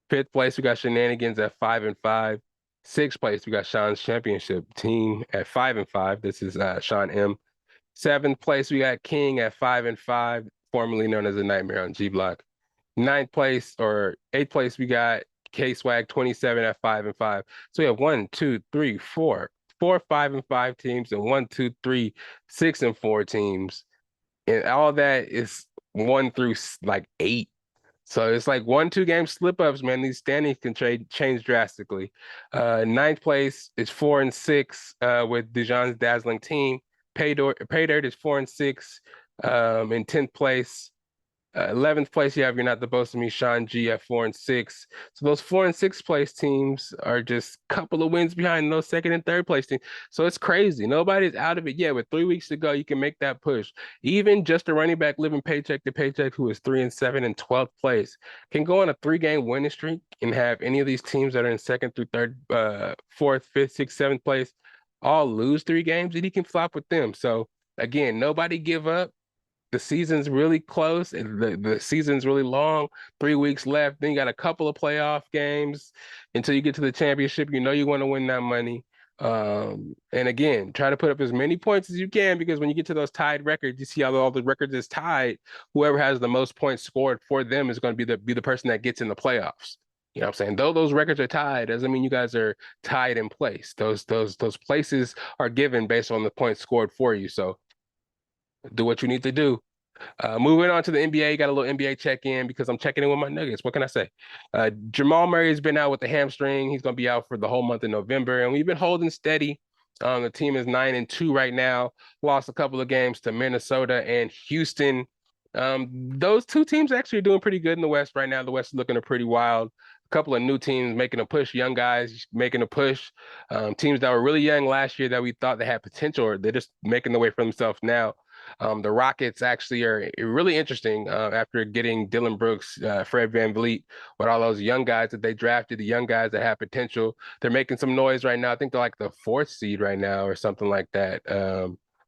Fifth place, we got Shenanigans at 5-5. Sixth place, we got Sean's Championship Team at 5-5. This is Sean M. Seventh place, we got King at 5-5, formerly known as the Nightmare on G Block. Ninth place or eighth place, we got K Swag 27 at 5-5. So we have 1, 2, 3, 4, 5-5 teams, and 1, 2, 3, 6-4 teams. And all that is 1 through like 8. So it's like 1, 2 game slip ups, man. These standings can change drastically. Ninth place is 4-6 with Dijon's Dazzling Team. Pay Dirt is 4-6 in 10th place. 11th place, you have You're Not the Boast of Me, Sean G at 4-6. So those 4-6 place teams are just a couple of wins behind those second and third place teams. So it's crazy. Nobody's out of it yet. With 3 weeks to go, you can make that push. Even just a running back living paycheck to paycheck who is 3-7 in 12th place can go on a 3-game winning streak and have any of these teams that are in second through third, fourth, fifth, sixth, seventh place all lose 3 games, and he can flop with them. So again, nobody give up. The season's really close and the season's really long. 3 weeks left. Then you got a couple of playoff games until you get to the championship. You know you want to win that money. And again, try to put up as many points as you can, because when you get to those tied records, you see how all the records is tied. Whoever has the most points scored for them is going to be the person that gets in the playoffs. You know what I'm saying? Though those records are tied, doesn't mean you guys are tied in place. Those places are given based on the points scored for you. So do what you need to do. Moving on to the NBA, got a little NBA check-in because I'm checking in with my Nuggets. What can I say? Jamal Murray has been out with the hamstring. He's going to be out for the whole month of November, and we've been holding steady. The team is 9-2 right now. Lost a couple of games to Minnesota and Houston. Those 2 teams actually are doing pretty good in the West right now. The West is looking pretty wild. A couple of new teams making a push, young guys making a push. Teams that were really young last year that we thought they had potential, or they're just making the way for themselves now. The Rockets actually are really interesting after getting Dylan Brooks, Fred VanVleet, with all those young guys that they drafted, the young guys that have potential. They're making some noise right now. I think they're like the 4th seed right now or something like that.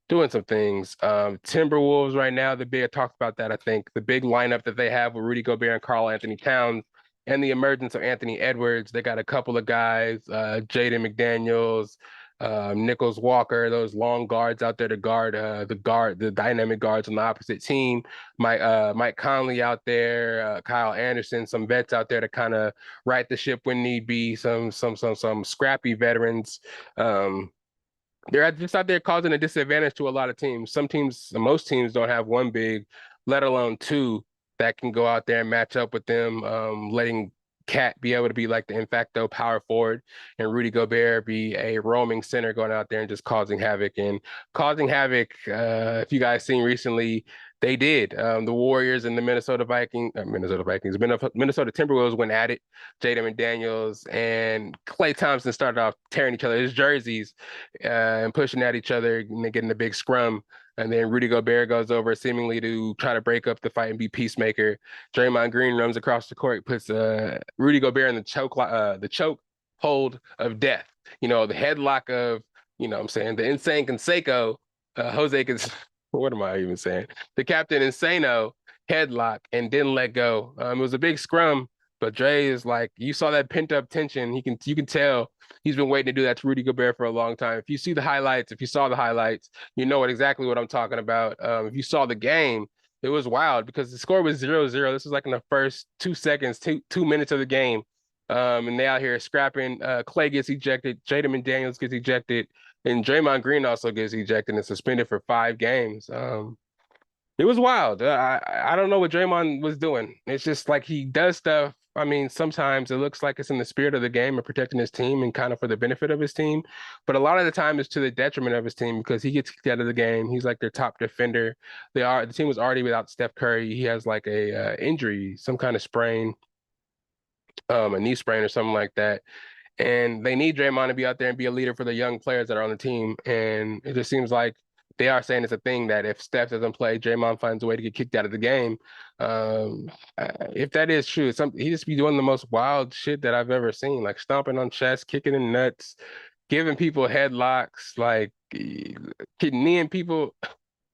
Doing some things. Timberwolves right now, the big talked about that. I think the big lineup that they have with Rudy Gobert and Karl Anthony Towns and the emergence of Anthony Edwards. They got a couple of guys, Jaden McDaniels, Nichols Walker, those long guards out there to guard the dynamic guards on the opposite team. Mike Conley out there, Kyle Anderson, some vets out there to kind of right the ship when need be. Some scrappy veterans. They're just out there causing a disadvantage to a lot of teams. Most teams don't have one big, let alone 2 that can go out there and match up with them, letting Cat be able to be like the de facto power forward, and Rudy Gobert be a roaming center going out there and just causing havoc and causing havoc. If you guys seen recently, they did. The Warriors and the Minnesota Vikings, Minnesota Timberwolves went at it. Jaden McDaniels and Klay Thompson started off tearing each other's jerseys and pushing at each other, and they getting a big scrum. And then Rudy Gobert goes over seemingly to try to break up the fight and be peacemaker. Draymond Green runs across the court, puts Rudy Gobert in the choke hold of death. You know, the headlock of, you know what I'm saying, the insane Canseco, Jose Cans what am I even saying? The Captain Insano headlock and didn't let go. It was a big scrum, but Dre is like, you saw that pent up tension. You can tell he's been waiting to do that to Rudy Gobert for a long time. If you see the highlights, if you saw the highlights, you know exactly what I'm talking about. If you saw the game, it was wild because the score was 0-0. This was like in the first 2 seconds, 2 minutes of the game. And they out here scrapping. Klay gets ejected. Jaden McDaniels gets ejected. And Draymond Green also gets ejected and suspended for 5 games. It was wild. I don't know what Draymond was doing. It's just like he does stuff. I mean, sometimes it looks like it's in the spirit of the game and protecting his team and kind of for the benefit of his team. But a lot of the time it's to the detriment of his team because he gets kicked out of the game. He's like their top defender. The team was already without Steph Curry. He has like a injury, some kind of sprain, a knee sprain or something like that. And they need Draymond to be out there and be a leader for the young players that are on the team. And it just seems like they are saying it's a thing that if Steph doesn't play, Draymond finds a way to get kicked out of the game. If that is true, he just be doing the most wild shit that I've ever seen, like stomping on chests, kicking in nuts, giving people headlocks, like kneeing people.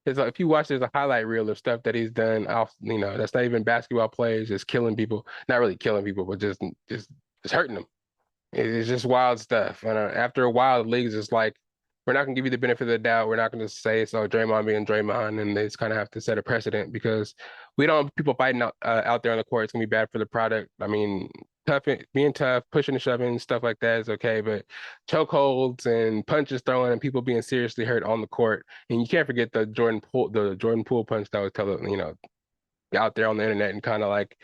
It's like, if you watch, there's a highlight reel of stuff that he's done off, that's not even basketball players, just killing people, not really killing people, but just hurting them. It's just wild stuff. And after a while, the league's just like, we're not gonna give you the benefit of the doubt. We're not gonna say it's Draymond being Draymond, and they just kind of have to set a precedent because we don't want people fighting out there on the court. It's gonna be bad for the product. I mean, being tough, pushing and shoving, stuff like that is okay, but chokeholds and punches thrown and people being seriously hurt on the court, and you can't forget the Jordan Poole punch that was out there on the internet and kind of like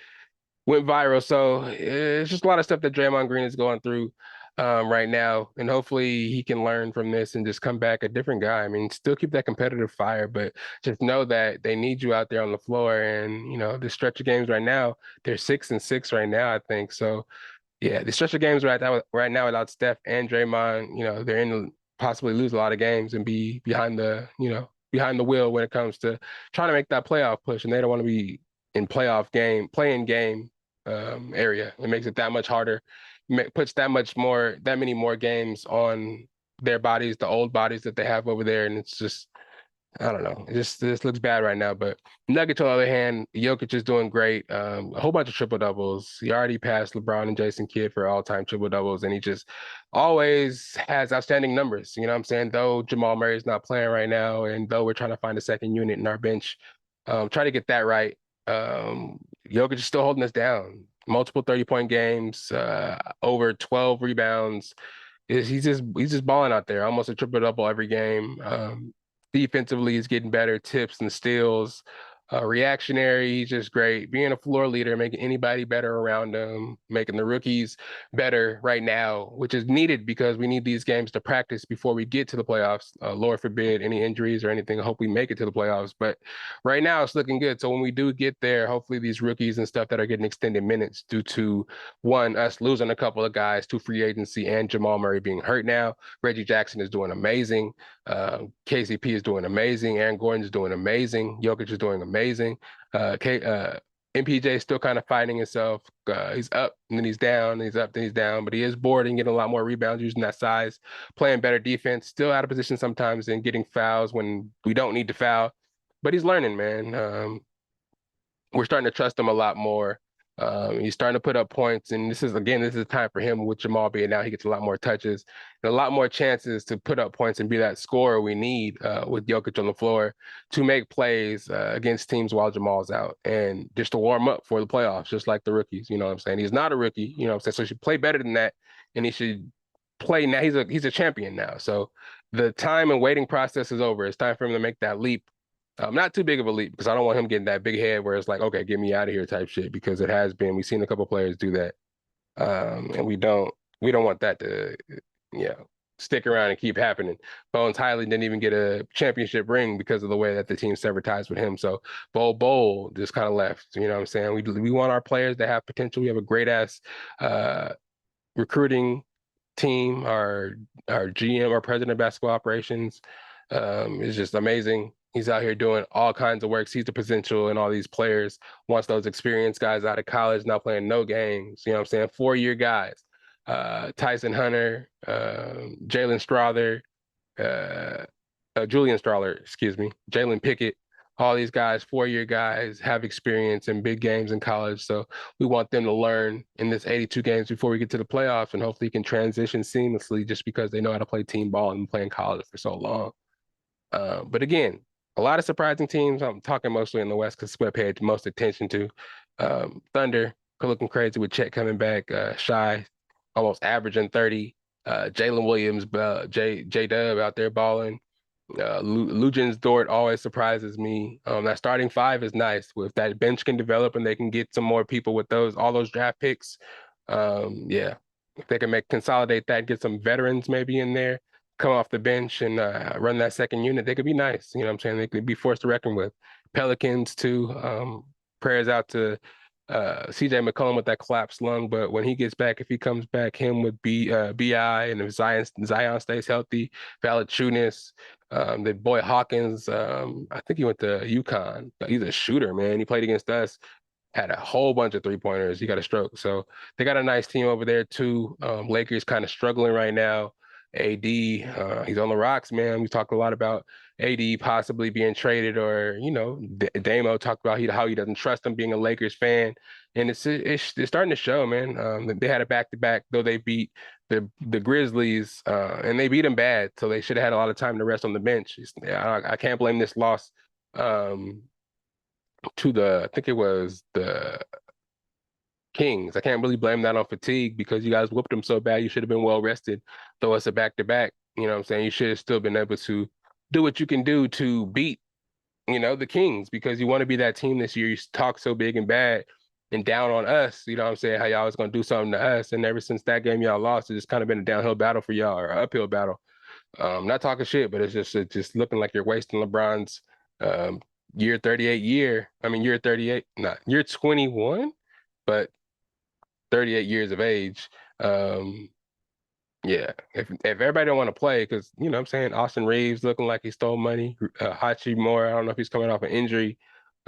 went viral. So it's just a lot of stuff that Draymond Green is going through right now. And hopefully he can learn from this and just come back a different guy. I mean, still keep that competitive fire, but just know that they need you out there on the floor. And, the stretch of games right now, they're 6-6 right now, I think. So yeah, the stretch of games right now without Steph and Draymond, they're in to possibly lose a lot of games and be behind the wheel when it comes to trying to make that playoff push. And they don't want to be in playing game area. It makes it that much harder, puts that many more games on their bodies, the old bodies that they have over there, and it's just I don't know. This looks bad right now. But Nuggets, on the other hand, Jokic is doing great. A whole bunch of triple doubles. He already passed LeBron and Jason Kidd for all-time triple doubles, and he just always has outstanding numbers. You know what I'm saying? Though Jamal Murray is not playing right now, and though we're trying to find a second unit in our bench, try to get that right. Jokic is still holding us down. Multiple 30-point games, over 12 rebounds. He's just balling out there, almost a triple double every game. Defensively, he's getting better, tips and steals. Reactionary, he's just great. Being a floor leader, making anybody better around him, making the rookies better right now, which is needed because we need these games to practice before we get to the playoffs. Lord forbid any injuries or anything. I hope we make it to the playoffs. But right now, it's looking good. So when we do get there, hopefully these rookies and stuff that are getting extended minutes due to, one, us losing a couple of guys to free agency and Jamal Murray being hurt now. Reggie Jackson is doing amazing. KCP is doing amazing. Aaron Gordon is doing amazing. Jokic is doing amazing. MPJ is still kind of fighting himself. He's up and then he's down, and he's up, then he's down, but he is bored and getting a lot more rebounds using that size, playing better defense, still out of position sometimes and getting fouls when we don't need to foul. But he's learning, man. We're starting to trust him a lot more. He's starting to put up points, and this is a time for him with Jamal being now. He gets a lot more touches and a lot more chances to put up points and be that scorer we need with Jokic on the floor to make plays against teams while Jamal's out and just to warm up for the playoffs, just like the rookies. You know what I'm saying? He's not a rookie, you know what I'm saying? So he should play better than that, and he should play now. He's a champion now. So the time and waiting process is over. It's time for him to make that leap. Not too big of a leap because I don't want him getting that big head where it's like, okay, get me out of here type shit, because it has been. We've seen a couple players do that. And we don't want that to, you know, stick around and keep happening. Bones Highly didn't even get a championship ring because of the way that the team severed ties with him. So Bowl just kind of left. You know what I'm saying? We want our players to have potential. We have a great ass uh, recruiting team. Our GM, our president of basketball operations, is just amazing. He's out here doing all kinds of work. Sees the potential in all these players. Wants those experienced guys out of college, now playing no games. You know what I'm saying? 4-year guys. Tyson Hunter, Jalen Strother, uh, Julian Strother, excuse me, Jalen Pickett. All these guys, 4-year guys, have experience in big games in college. So we want them to learn in this 82 games before we get to the playoffs, and hopefully can transition seamlessly just because they know how to play team ball and play in college for so long. But again, a lot of surprising teams. I'm talking mostly in the West because we're paid most attention to. Thunder looking crazy with Chet coming back. Shy, almost averaging 30. Jalen Williams, J Dub out there balling. Lugens Dort always surprises me. That starting five is nice. If that bench can develop and they can get some more people with all those draft picks, yeah, if they can consolidate that, get some veterans maybe in there, come off the bench and run that second unit, they could be nice. You know what I'm saying? They could be forced to reckon with. Pelicans too. Prayers out to CJ McCollum with that collapsed lung, but when he gets back, if he comes back, him with BI, and if Zion stays healthy, Valanciunas, the boy Hawkins, I think he went to UConn. He's a shooter, man. He played against us, had a whole bunch of 3-pointers. He got a stroke. So they got a nice team over there too. Lakers kind of struggling right now. AD, he's on the rocks, man. We talked a lot about AD possibly being traded, or Damo talked about how he doesn't trust him being a Lakers fan, and it's starting to show, man. They had a back-to-back, though they beat the Grizzlies, and they beat them bad, so they should have had a lot of time to rest on the bench. I can't blame this loss. Um, I think it was the Kings. I can't really blame that on fatigue because you guys whooped them so bad. You should have been well rested. Though it's a back to back, you know what I'm saying? You should have still been able to do what you can do to beat, the Kings, because you want to be that team this year. You talk so big and bad and down on us, you know what I'm saying? How y'all was going to do something to us. And ever since that game y'all lost, it's just kind of been a downhill battle for y'all, or an uphill battle. Not talking shit, but it's just looking like you're wasting LeBron's um, year 38 year. I mean, year 38, not year 21, but 38 years of age. Um, yeah, if everybody don't want to play, because what I'm saying, Austin Reeves looking like he stole money. Hachi Moore, I don't know if he's coming off an injury,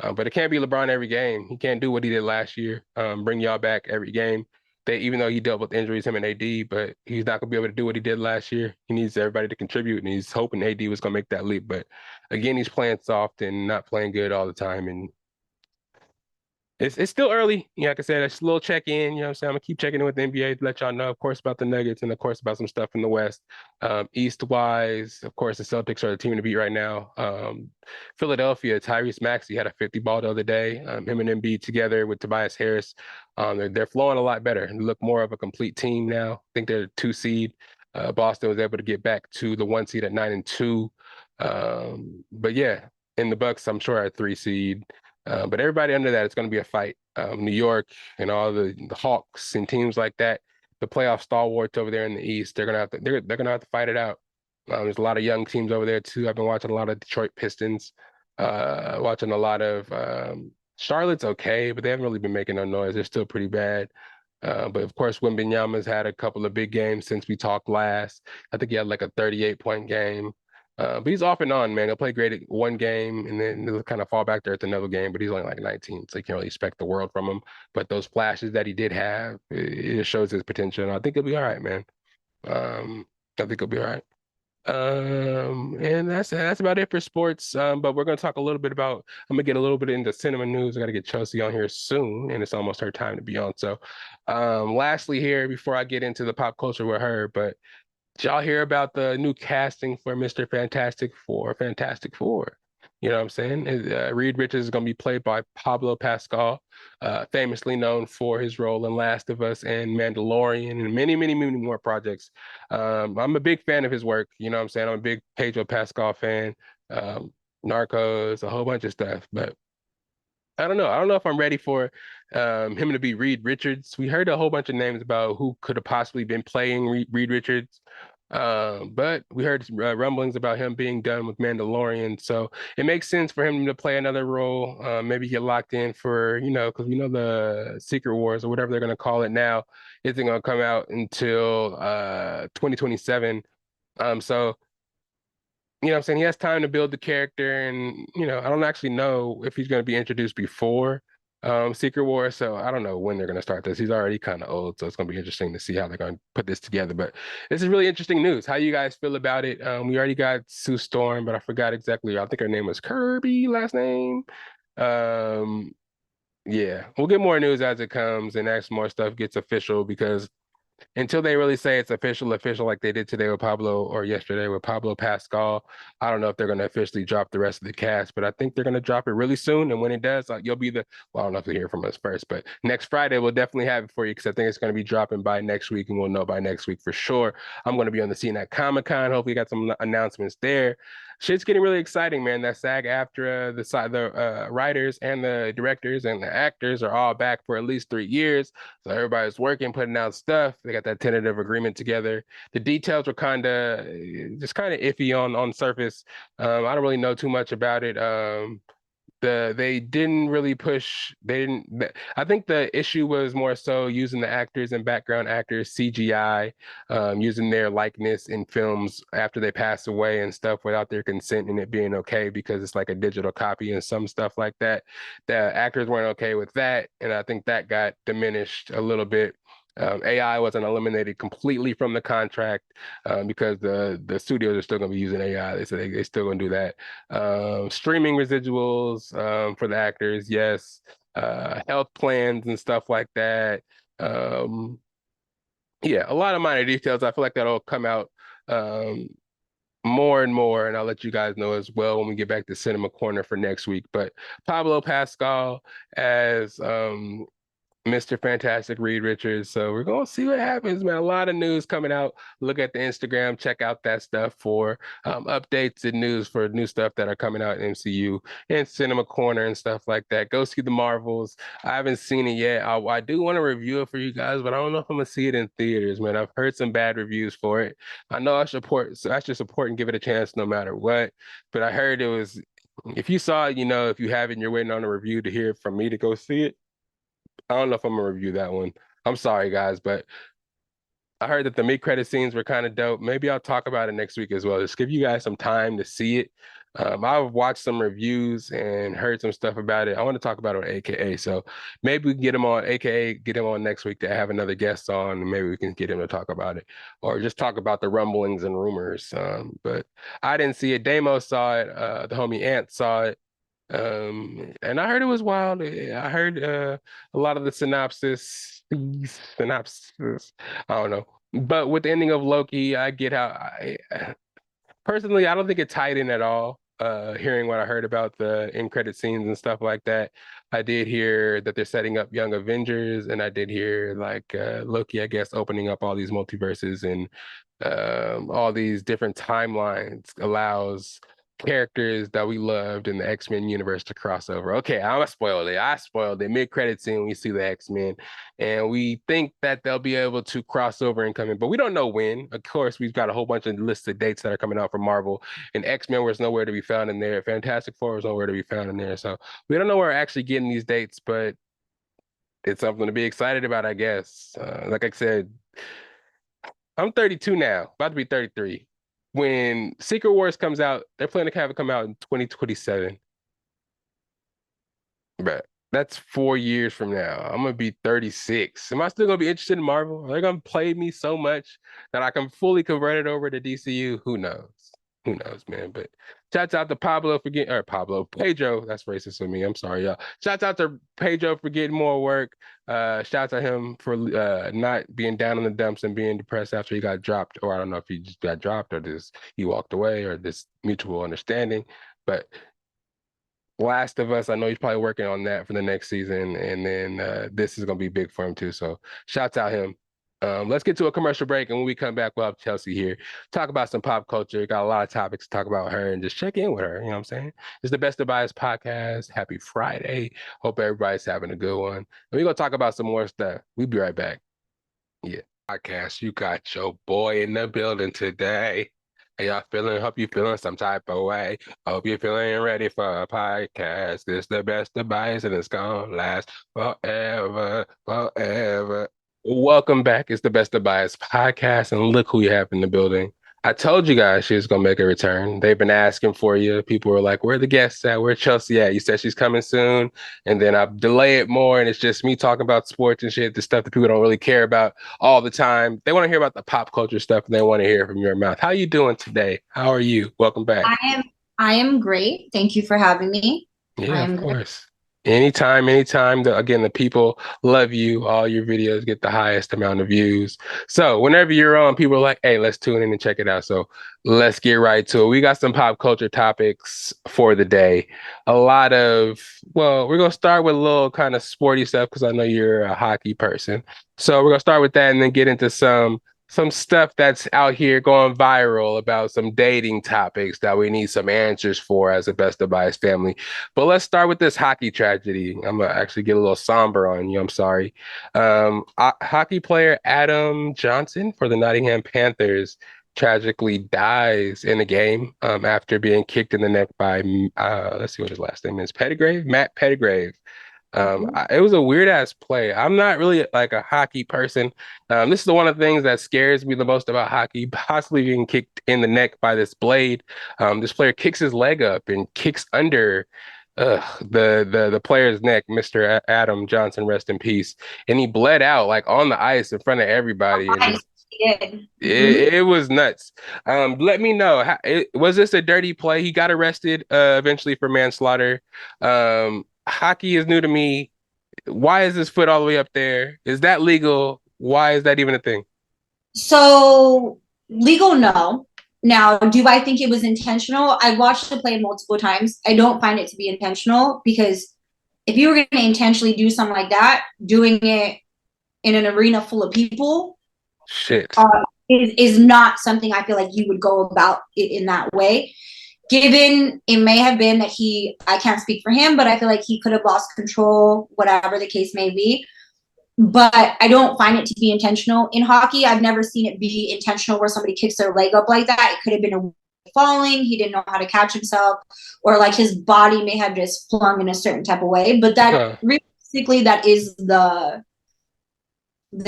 but it can't be LeBron every game. He can't do what he did last year. Bring y'all back every game. Even though he dealt with injuries, him and AD, but he's not gonna be able to do what he did last year. He needs everybody to contribute, and he's hoping AD was gonna make that leap. But again, he's playing soft and not playing good all the time, and it's still early. Like I said, it's a little check in. You know what I'm saying? I'm gonna keep checking in with the NBA to let y'all know, of course, about the Nuggets and of course about some stuff in the West. East wise, of course, the Celtics are the team to beat right now. Philadelphia, Tyrese Maxey had a 50 ball the other day. Him and Embiid together with Tobias Harris. They're flowing a lot better and look more of a complete team now. I think they're 2 seed. Boston was able to get back to the 1 seed at 9-2. But yeah, in the Bucks, I'm sure at 3 seed. But everybody under that, it's going to be a fight. New York and all the Hawks and teams like that, the playoff stalwarts over there in the East, they're gonna have to fight it out. There's a lot of young teams over there too. I've been watching a lot of Detroit Pistons, watching a lot of Charlotte's okay, but they haven't really been making no noise. They're still pretty bad. But of course, Wembanyama's had a couple of big games since we talked last. I think he had like a 38-point game. But he's off and on, man. He'll play great at one game and then he'll kind of fall back there at another game, but he's only like 19, so you can't really expect the world from him. But those flashes that he did have, it shows his potential. And I think he'll be all right, man. I think he'll be all right. And that's about it for sports. But we're gonna talk a little bit about. I'm gonna get a little bit into cinema news. I gotta get Chelsea on here soon, and it's almost her time to be on. So, lastly, here before I get into the pop culture with her, but did y'all hear about the new casting for Mr. Fantastic Four? Fantastic Four. You know what I'm saying? Reed Richards is going to be played by Pablo Pascal, famously known for his role in Last of Us and Mandalorian and many, many, many more projects. I'm a big fan of his work. You know what I'm saying? I'm a big Pedro Pascal fan. Um, Narcos, a whole bunch of stuff. But I don't know. I don't know if I'm ready for him to be Reed Richards. We heard a whole bunch of names about who could have possibly been playing Reed Richards. But we heard rumblings about him being done with Mandalorian. So it makes sense for him to play another role. Maybe get locked in for, because we know the Secret Wars or whatever they're going to call it now isn't going to come out until 2027. So what I'm saying? He has time to build the character, and I don't actually know if he's going to be introduced before Secret War, so I don't know when they're going to start this. He's already kind of old, so it's going to be interesting to see how they're going to put this together. But this is really interesting news. How you guys feel about it? We already got Sue Storm, but I forgot exactly. I think her name was Kirby, last name. Um, yeah, we'll get more news as it comes and as more stuff gets official because until they really say it's official, like they did today with Pablo or yesterday with Pablo Pascal. I don't know if they're going to officially drop the rest of the cast, but I think they're going to drop it really soon. And when it does, you'll be well, I don't know if you hear from us first, but next Friday, we'll definitely have it for you because I think it's going to be dropping by next week and we'll know by next week for sure. I'm going to be on the scene at Comic-Con. Hopefully, you got some announcements there. Shit's getting really exciting, man. That SAG-AFTRA, the writers and the directors and the actors are all back for at least 3 years. So everybody's working, putting out stuff. They got that tentative agreement together. The details were just kind of iffy on surface. I don't really know too much about it. They didn't really push. I think the issue was more so using the actors and background actors CGI, using their likeness in films after they pass away and stuff without their consent and it being okay because it's like a digital copy and some stuff like that. The actors weren't okay with that, and I think that got diminished a little bit. AI wasn't eliminated completely from the contract because the studios are still going to be using AI. They said they still going to do that. Streaming residuals for the actors, yes. Health plans and stuff like that. Um, yeah, a lot of minor details. I feel like that'll come out um, more and more, and I'll let you guys know as well when we get back to Cinema Corner for next week. But Pablo Pascal as Mr. Fantastic Reed Richards. So we're gonna see what happens, man. A lot of news coming out. Look at the Instagram, check out that stuff for updates and news for new stuff that are coming out in MCU and Cinema Corner and stuff like that. Go see the Marvels. I haven't seen it yet. I do want to review it for you guys, but I don't know if I'm gonna see it in theaters, man. I've heard some bad reviews for it. I know I should support and give it a chance no matter what. But I heard it was if you saw it, if you haven't, you're waiting on a review to hear from me to go see it. I don't know if I'm gonna review that one. I'm sorry, guys, but I heard that the mid-credit scenes were kind of dope. Maybe I'll talk about it next week as well. Just give you guys some time to see it. I've watched some reviews and heard some stuff about it. I want to talk about it on AKA. So maybe we can get him on AKA, get him on next week to have another guest on, and maybe we can get him to talk about it or just talk about the rumblings and rumors. But I didn't see it. Damo saw it. The homie Ant saw it. And I heard it was wild. I heard a lot of the synopsis. I don't know. But with the ending of Loki, I get how personally, I don't think it tied in at all. Hearing what I heard about the end credit scenes and stuff like that, I did hear that they're setting up Young Avengers, and I did hear like Loki, I guess, opening up all these multiverses and all these different timelines allows characters that we loved in the X-Men universe to cross over. Okay, I'm gonna spoil it. I spoiled it. Mid-credit scene, we see the X-Men, and we think that they'll be able to cross over and come in, but we don't know when. Of course, we've got a whole bunch of lists of dates that are coming out from Marvel, and X-Men was nowhere to be found in there. Fantastic Four was nowhere to be found in there. So we don't know where we're actually getting these dates, but it's something to be excited about, I guess. Like I said, I'm 32 now, about to be 33. When Secret Wars comes out, they're planning to have it come out in 2027. But that's 4 years from now. I'm gonna be 36. Am I still gonna be interested in Marvel? Are they gonna play me so much that I can fully convert it over to DCU? Who knows? Who knows, man? But shouts out to Pedro. That's racist of me. I'm sorry, y'all. Shouts out to Pedro for getting more work. Shouts out him for not being down in the dumps and being depressed after he got dropped, or I don't know if he just got dropped or just he walked away or this mutual understanding. But Last of Us, I know he's probably working on that for the next season, and then this is gonna be big for him too. So shouts out him. Let's get to a commercial break, and when we come back, we'll have Chelsea here. Talk about some pop culture. Got a lot of topics to talk about her and just check in with her. You know what I'm saying? It's the Best of Bias podcast. Happy Friday. Hope everybody's having a good one. And we're going to talk about some more stuff. We'll be right back. Yeah. Podcast. You got your boy in the building today. How y'all feeling? Hope you feeling some type of way. Hope you're feeling ready for a podcast. It's the Best of Bias, and it's gonna last forever, forever. Welcome back. It's the Best of Bias podcast, and look who you have in the building. I told you guys she was gonna make a return. They've been asking for you. People were like, "Where the guests at? Where Chelsea at?" You said she's coming soon, and then I delay it more, and it's just me talking about sports and shit, the stuff that people don't really care about all the time. They want to hear about the pop culture stuff, and they want to hear from your mouth. How you doing today? How are you? Welcome back. I am great. Thank you for having me. I Yeah, of am great. course. Anytime. Again, the people love you. All your videos get the highest amount of views. So whenever you're on, people are like, hey, let's tune in and check it out. So let's get right to it. We got some pop culture topics for the day. We're gonna start with a little kind of sporty stuff because I know you're a hockey person. So we're gonna start with that and then get into some stuff that's out here going viral about some dating topics that we need some answers for as a Best of Bias family. But let's start with this hockey tragedy. I'm gonna actually get a little somber on you. I'm sorry. Hockey player Adam Johnson for the Nottingham Panthers tragically dies in a game after being kicked in the neck by let's see what his last name is. Matt Pettigrave. Mhm. It was a weird ass play. I'm not really like a hockey person. This is one of the things that scares me the most about hockey, possibly being kicked in the neck by this blade. This player kicks his leg up and kicks under the player's neck, Mr. Adam Johnson, rest in peace. And he bled out like on the ice in front of everybody and I just did. it was nuts. Let me know. Was this a dirty play? He got arrested eventually for manslaughter. Hockey is new to me. Why is his foot all the way up there? Is that legal? Why is that even a thing? So legal, no. Now, do I think it was intentional? I watched the play multiple times. I don't find it to be intentional because if you were going to intentionally do something like that, doing it in an arena full of people Shit. uh, is not something I feel like you would go about it in that way. Given it may have been that I can't speak for him, but I feel like he could have lost control, whatever the case may be. But I don't find it to be intentional. In hockey, I've never seen it be intentional where somebody kicks their leg up like that. It could have been a falling, he didn't know how to catch himself, or like his body may have just flung in a certain type of way. But that Huh. realistically, that is the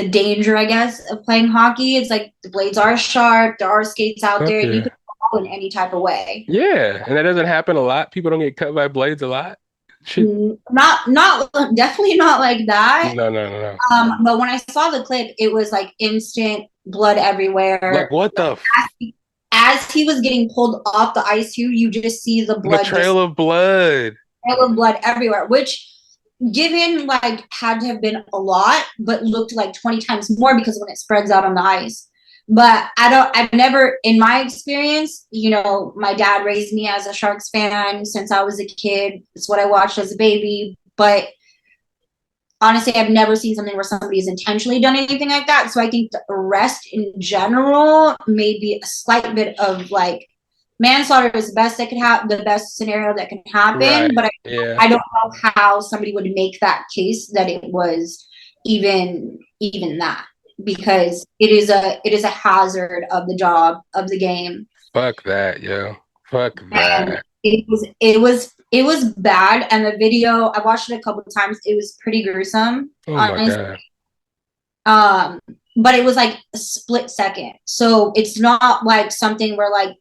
danger, I guess, of playing hockey. It's like the blades are sharp, there are skates out Fuck there, you yeah. could fall in any type of way. Yeah. And that doesn't happen a lot. People don't get cut by blades a lot. Shit. Not definitely not like that. No. But when I saw the clip, it was like instant blood Like everywhere. what Like as he was getting pulled off the ice too, you just see the the blood trail just of blood. blood everywhere, which given like had to have been a lot, but looked like 20 times more because when it spreads out on the ice. But I've never, in my experience, my dad raised me as a Sharks fan since I was a kid. It's what I watched as a baby. But honestly, I've never seen something where somebody has intentionally done anything like that. So I think the arrest in general may be a slight bit of like manslaughter is the best that could happen, the best scenario that can happen. Right. But Yeah. I don't know how somebody would make that case that it was even that because it is a hazard of the job of the game. Fuck that, yo. Fuck And that. it was bad. And the video, I watched it a couple of times. It was pretty gruesome, Oh my honestly. God. Um, but it was like a split second. So it's not like something where like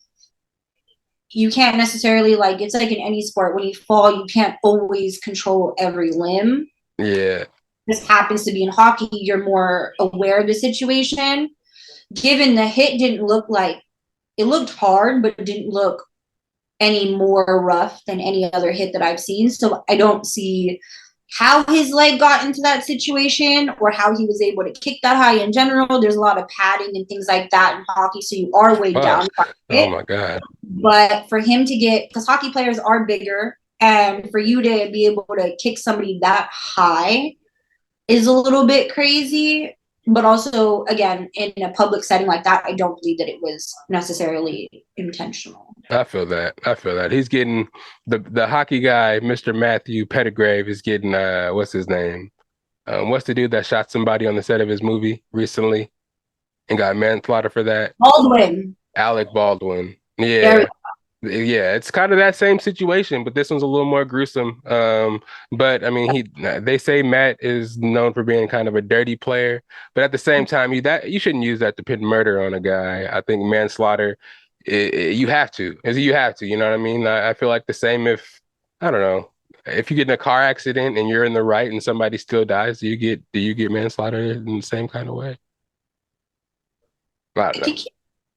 you can't necessarily like it's like in any sport when you fall, you can't always control every limb. Yeah. This happens to be in hockey, you're more aware of the situation. Given the hit didn't look like it looked hard, but it didn't look any more rough than any other hit that I've seen. So I don't see how his leg got into that situation or how he was able to kick that high in general. There's a lot of padding and things like that in hockey, so you are weighed down by Fuck. Oh it. my God. But for him to get, because hockey players are bigger, and for you to be able to kick somebody that high is a little bit crazy. but also, again, in a public setting like that, I don't believe that it was necessarily intentional. I feel that. I feel that. He's getting the hockey guy, Mr. Matthew Pettigrave, is getting what's his name? What's the dude that shot somebody on the set of his movie recently and got manslaughter for that? Baldwin. Alec Baldwin. There we Yeah. Yeah, it's kind of that same situation, but this one's a little more gruesome. But I mean, they say Matt is known for being kind of a dirty player, but at the same time, you shouldn't use that to pin murder on a guy. I think manslaughter, you have to, you have to, you know what I mean? I feel like the same if I don't know, if you get in a car accident and you're in the right and somebody still dies, do you get manslaughter in the same kind of way? I don't I know. think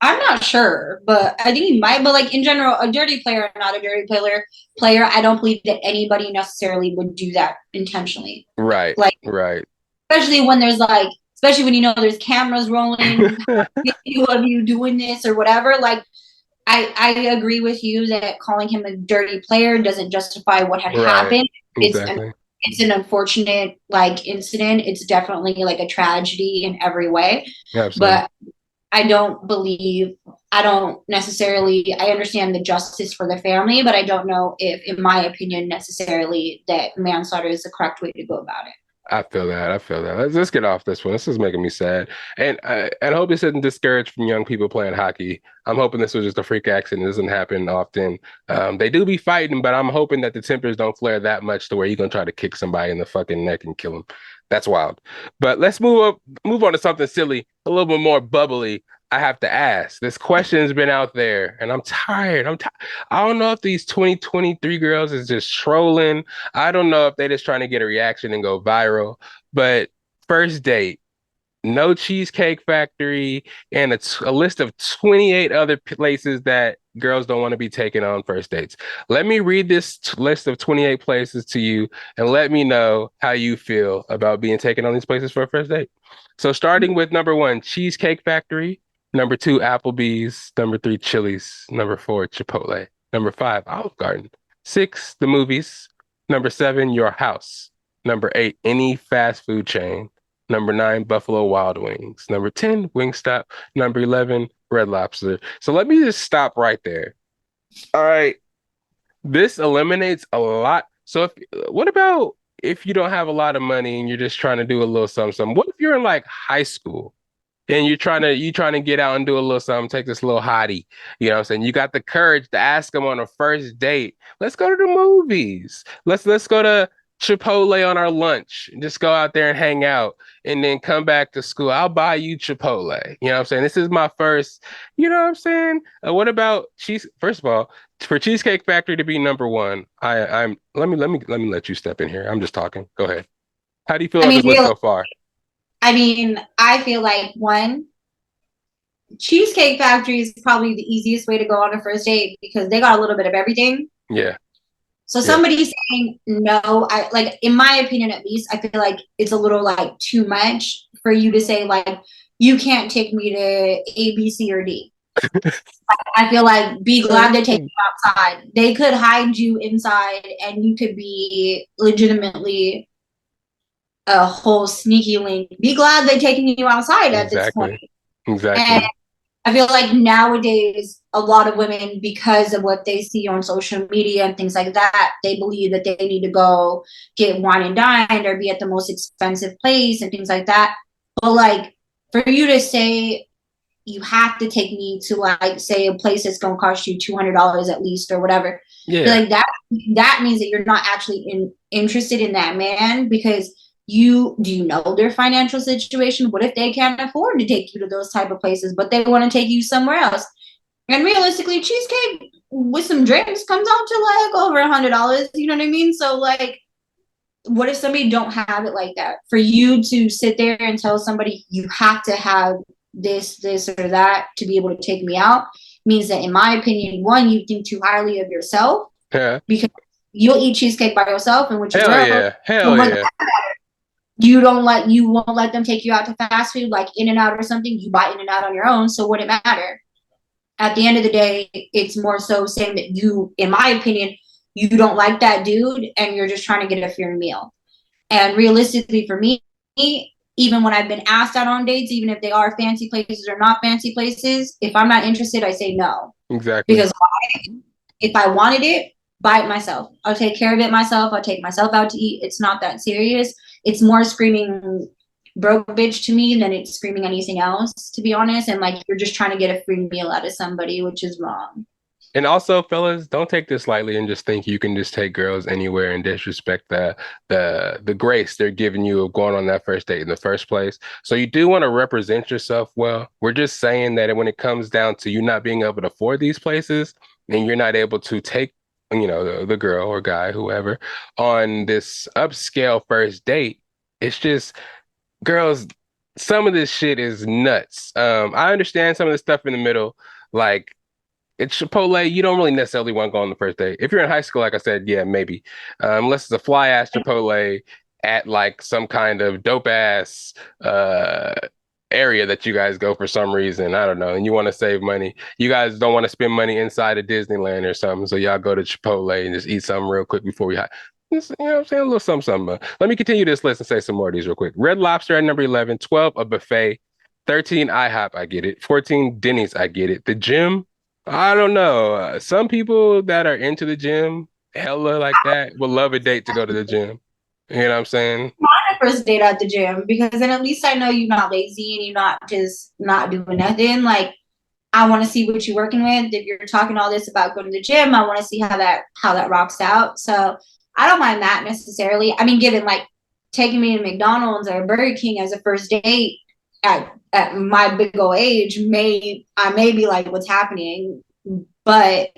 I'm not sure, but I think he might. But like in general, a dirty player or not a dirty player, I don't believe that anybody necessarily would do that intentionally. Right, Like right. especially when there's like, especially when you know there's cameras rolling, video of you doing this or whatever. Like I agree with you that calling him a dirty player doesn't justify what had Right. happened. It's an Exactly. it's an unfortunate like incident. It's definitely like a tragedy in every way. Absolutely. But I don't believe, I don't necessarily, I understand the justice for the family, but I don't know if, in my opinion, necessarily that manslaughter is the correct way to go about it. I feel that. I feel that. Let's get off this one. This is making me sad, and I hope this isn't discouraged from young people playing hockey. I'm hoping this was just a freak accident. It doesn't happen often. They do be fighting, but I'm hoping that the tempers don't flare that much to where you're gonna try to kick somebody in the fucking neck and kill them. That's wild. But let's move on to something silly, a little bit more bubbly. I have to ask. This question's been out there, and I'm tired. I don't know if these 2023 girls is just trolling. I don't know if they're just trying to get a reaction and go viral, but first date, no Cheesecake Factory, and a list of 28 other places that girls don't want to be taken on first dates. Let me read this list of 28 places to you and let me know how you feel about being taken on these places for a first date. So, starting with number one, Cheesecake Factory. Number two, Applebee's. Number three, Chili's. Number four, Chipotle. Number five, Olive Garden. Six, the movies. Number seven, your house. Number eight, any fast food chain. Number nine, Buffalo Wild Wings. Number 10, Wingstop. Number 11, Red Lobster. So let me just stop right there. All right. This eliminates a lot. So what about if you don't have a lot of money and you're just trying to do a little something, something? What if you're in like high school and you trying to get out and do a little something, take this little hottie, you know what I'm saying? You got the courage to ask them on a first date. Let's go to the movies. Let's go to Chipotle on our lunch and just go out there and hang out and then come back to school. I'll buy you Chipotle. You know what I'm saying? This is my first, you know what I'm saying? What about cheese? First of all, for Cheesecake Factory to be number one, I'm let me let you step in here. I'm just talking. Go ahead. How do you feel I about mean, this list really, so far? I feel like one, Cheesecake Factory is probably the easiest way to go on a first date because they got a little bit of everything. Yeah, So yeah. somebody saying no, I like in my opinion at least, I feel like it's a little like too much for you to say like you can't take me to A, B, C, or D. I feel like be glad they take you outside. They could hide you inside and you could be legitimately a whole sneaky link. Be glad they're taking you outside at this point. Exactly. And Exactly. I feel like nowadays, a lot of women, because of what they see on social media and things like that, they believe that they need to go get wine and dine or be at the most expensive place and things like that. But like for you to say you have to take me to like say a place that's gonna cost you $200 at least or whatever, I feel Yeah. like that means that you're not actually interested in that man because you know their financial situation. What if they can't afford to take you to those type of places, but they want to take you somewhere else? And realistically, cheesecake with some drinks comes out to like over $100. You know what I mean? So like, what if somebody don't have it like that? For you to sit there and tell somebody you have to have this, or that to be able to take me out means that, in my opinion, one, you think too highly of yourself Yeah. because you'll eat cheesecake by yourself, and with your Hell girl, yeah. Hell yeah. you won't let them take you out to fast food like In and Out or something. You buy In and Out on your own, so what it matter? At the end of the day, it's more so saying that you, in my opinion, you don't like that dude and you're just trying to get a free meal. And realistically for me, even when I've been asked out on dates, even if they are fancy places or not fancy places, if I'm not interested, I say no. Exactly. Because if I wanted it, buy it myself. I'll take care of it myself. I'll take myself out to eat. It's not that serious. It's more screaming broke bitch to me than it's screaming anything else, to be honest. And like you're just trying to get a free meal out of somebody, which is wrong. And also, fellas, don't take this lightly and just think you can just take girls anywhere and disrespect the grace they're giving you of going on that first date in the first place. So you do want to represent yourself well. We're just saying that when it comes down to you not being able to afford these places and you're not able to take, the girl or guy, whoever, on this upscale first date, it's just girls, some of this shit is nuts. I understand some of the stuff in the middle, like it's Chipotle. You don't really necessarily want to go on the first date. If you're in high school, like I said, yeah, maybe. Unless it's a fly ass Chipotle at like some kind of dope ass area that you guys go for some reason. I don't know. And you want to save money. You guys don't want to spend money inside of Disneyland or something. So y'all go to Chipotle and just eat something real quick before we you know what I'm saying? A little something, something. Let me continue this list and say some more of these real quick. Red Lobster at number 11, 12, a buffet, 13, IHOP, I get it. 14, Denny's, I get it. The gym, I don't know. Some people that are into the gym, hella like that, would love a date to go to the gym. You know what I'm saying? My first date at the gym, because then at least I know you're not lazy and you're not just not doing nothing. Like I want to see what you're working with. If you're talking all this about going to the gym, I want to see how that rocks out. So I don't mind that necessarily. I mean, given like taking me to McDonald's or Burger King as a first date at my big old age, I may be like, what's happening? But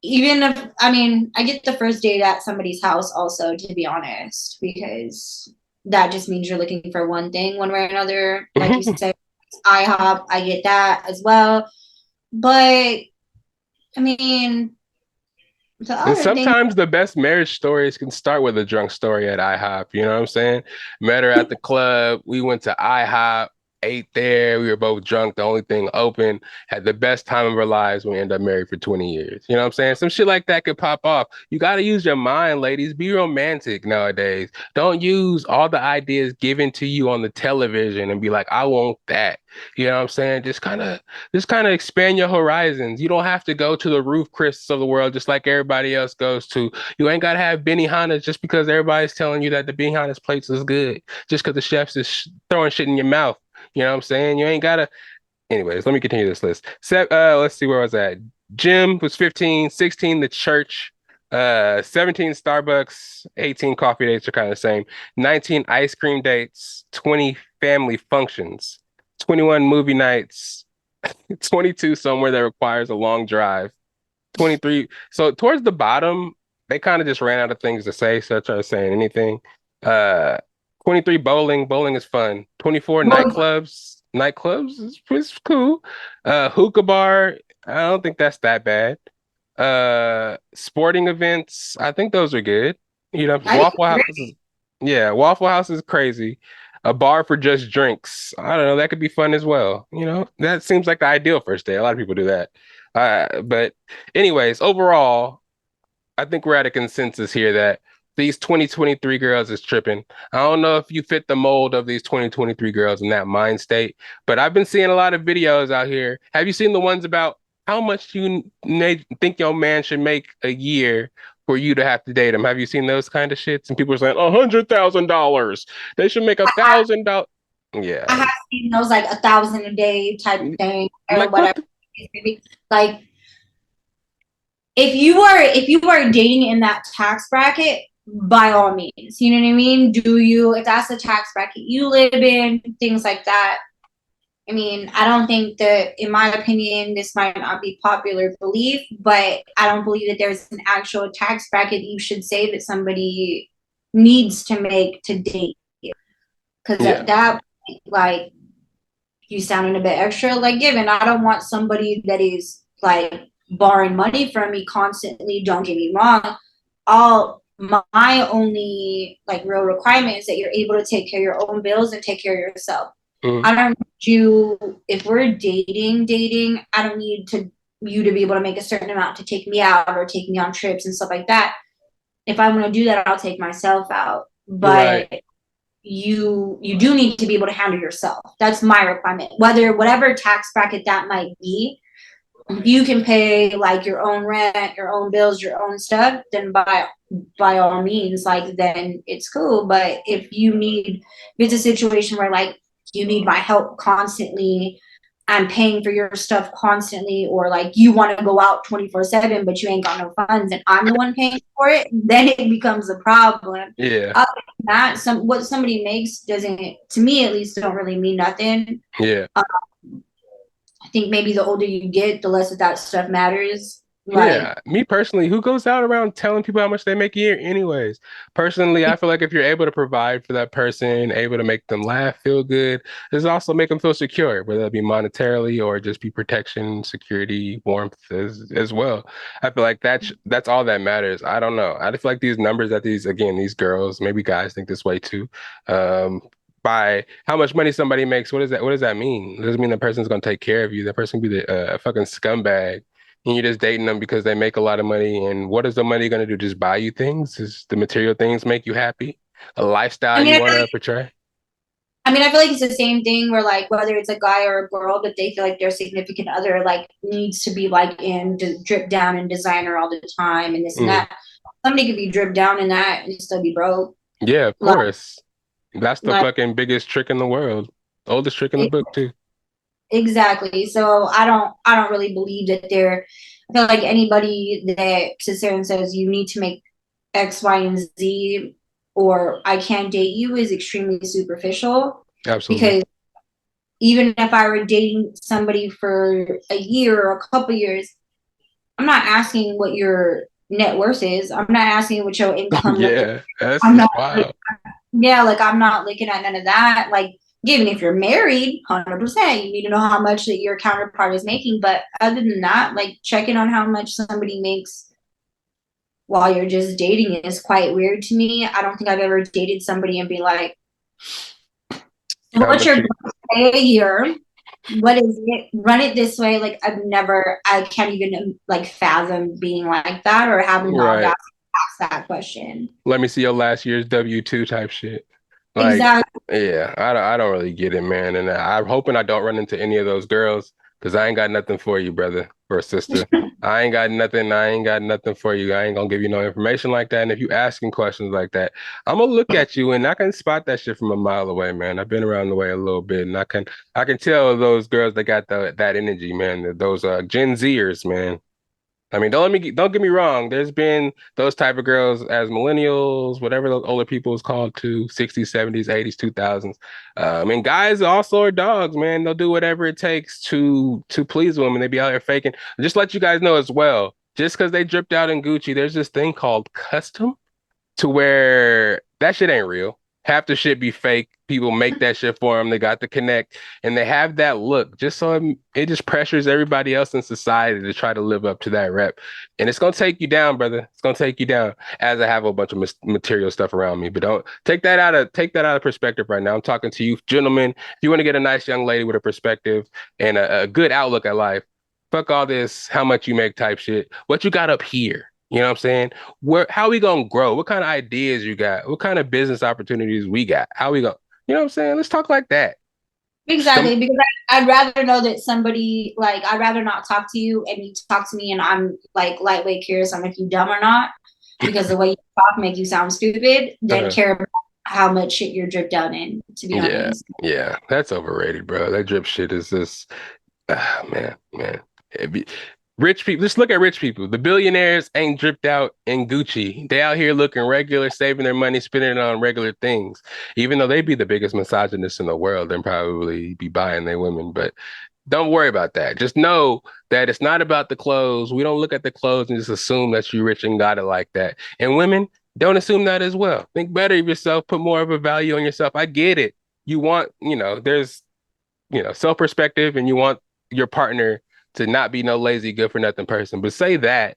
even if I get the first date at somebody's house also, to be honest, because that just means you're looking for one thing one way or another. Like you said, IHOP, I get that as well. But I mean, the And other thing, sometimes the best marriage stories can start with a drunk story at IHOP. You know what I'm saying? Met her at the club. We went to IHOP, ate there. We were both drunk. The only thing open. Had the best time of our lives. We ended up married for 20 years. You know what I'm saying? Some shit like that could pop off. You got to use your mind, ladies. Be romantic nowadays. Don't use all the ideas given to you on the television and be like, I want that. You know what I'm saying? Just kind of expand your horizons. You don't have to go to the Roof Chris of the world just like everybody else goes to. You ain't got to have Benihana's just because everybody's telling you that the Benihana's plates is good. Just because the chefs is throwing shit in your mouth. You know what I'm saying? You ain't got to. Anyways, let me continue this list. Let's see where I was at. Gym was 15, 16, the church. 17 Starbucks, 18 coffee dates are kind of the same. 19 ice cream dates, 20 family functions, 21 movie nights, 22 somewhere that requires a long drive, 23. So towards the bottom, they kind of just ran out of things to say, such as saying anything. Uh, 23 bowling. Bowling is fun. 24 nightclubs. Nightclubs is cool. Hookah bar. I don't think that's that bad. Sporting events. I think those are good. Waffle House is, yeah, Waffle House is crazy. A bar for just drinks. I don't know. That could be fun as well. That seems like the ideal first day. A lot of people do that. But anyways, overall, I think we're at a consensus here that these 2023 girls is tripping. I don't know if you fit the mold of these 2023 girls in that mind state, but I've been seeing a lot of videos out here. Have you seen the ones about how much you think your man should make a year for you to have to date him? Have you seen those kind of shits? And people are saying $100,000. They should make $1,000. Yeah. I have seen those like 1,000 a day type thing or Like whatever. Like if you are dating in that tax bracket, by all means, you know what I mean? If that's the tax bracket you live in, things like that. I mean, I don't think that, in my opinion, this might not be popular belief, but I don't believe that there's an actual tax bracket you should say that somebody needs to make to date you. Because at that point, like, you sounding a bit extra. Like, given I don't want somebody that is like borrowing money from me constantly. Don't get me wrong. All my only like real requirement is that you're able to take care of your own bills and take care of yourself. Mm-hmm. I don't need you, if we're dating, I don't need you to be able to make a certain amount to take me out or take me on trips and stuff like that. If I'm going to do that, I'll take myself out. But right. you do need to be able to handle yourself. That's my requirement. Whatever tax bracket that might be, if you can pay like your own rent, your own bills, your own stuff, then by all means, like then it's cool. But if it's a situation where like you need my help constantly, I'm paying for your stuff constantly, or like you want to go out 24/7, but you ain't got no funds and I'm the one paying for it, then it becomes a problem. Yeah. Other than that, what somebody makes doesn't, to me at least, don't really mean nothing. Yeah. I think maybe the older you get, the less that stuff matters. Like, Yeah, me personally, who goes out around telling people how much they make a year anyways? Personally, I feel like if you're able to provide for that person, able to make them laugh, feel good, this also make them feel secure, whether that be monetarily or just be protection, security, warmth as well. I feel like that's all that matters. I don't know. I just feel like these numbers that these girls, maybe guys think this way too. Um, by how much money somebody makes, what does that mean? It doesn't mean the person's gonna take care of you. That person can be a fucking scumbag and you're just dating them because they make a lot of money. And what is the money going to do? Just buy you things? Does the material things make you happy? A lifestyle I mean, you I want feel to like, portray? I feel like it's the same thing where like whether it's a guy or a girl, but they feel like their significant other like needs to be like in drip down in designer all the time and this and Mm. that. Somebody could be drip down in that and still be broke. Yeah, of Like, course. That's the like fucking biggest trick in the world. Oldest trick in the it, book too. exactly. So I don't really believe that they're. I feel like anybody that sits there and says you need to make X, Y, and Z, or I can't date you is extremely superficial Absolutely. because even if I were dating somebody for a year or a couple years, I'm not asking what your net worth is. I'm not asking what your income level. Yeah, that's I'm just not, wild. yeah, like I'm not looking at none of that. Like, even if you're married, 100%, you need to know how much that your counterpart is making. But other than that, like checking on how much somebody makes while you're just dating is quite weird to me. I don't think I've ever dated somebody and be like, How what's much your you? pay a year? What is it? Run it this way. Like I can't even like fathom being like that or having the Right. audacity to ask that question. Let me see your last year's W-2 type shit. Like, Exactly. yeah, I don't really get it, man. And I'm hoping I don't run into any of those girls because I ain't got nothing for you, brother or sister. I ain't got nothing. I ain't got nothing for you. I ain't gonna give you no information like that. And if you asking questions like that, I'm gonna look at you and I can spot that shit from a mile away, man. I've been around the way a little bit, and I can tell those girls that got that energy, man. Those Gen Zers, man. I mean, don't get me wrong. There's been those type of girls as millennials, whatever those older people is called to 60s, 70s, 80s, 2000s. And guys also are dogs, man. They'll do whatever it takes to please women. They be out here faking. Just let you guys know as well. Just because they dripped out in Gucci, there's this thing called custom to where that shit ain't real. Half the shit be fake. People make that shit for them. They got the connect and they have that look just so it just pressures everybody else in society to try to live up to that rep. And it's going to take you down, brother. It's going to take you down as I have a bunch of material stuff around me. But don't take that out of perspective right now. I'm talking to you, gentlemen. If you want to get a nice young lady with a perspective and a good outlook at life, fuck all this how much you make type shit. What you got up here? You know what I'm saying? How we gonna grow? What kind of ideas you got? What kind of business opportunities we got? How we go? You know what I'm saying? Let's talk like that. Some Exactly, because I'd rather know that somebody like I'd rather not talk to you and you talk to me and I'm like lightweight curious on if you dumb or not, because the way you talk make you sound stupid, than uh, care about how much shit you're dripped down in, to be yeah, honest. yeah, that's overrated, bro. That drip shit is just man. Rich people, just look at rich people. The billionaires ain't dripped out in Gucci. They out here looking regular, saving their money, spending it on regular things. Even though they be the biggest misogynists in the world and probably be buying their women. But don't worry about that. Just know that it's not about the clothes. We don't look at the clothes and just assume that you're rich and got it like that. And women, don't assume that as well. Think better of yourself, put more of a value on yourself. I get it. You want, there's self perspective and you want your partner to not be no lazy, good for nothing person. But say that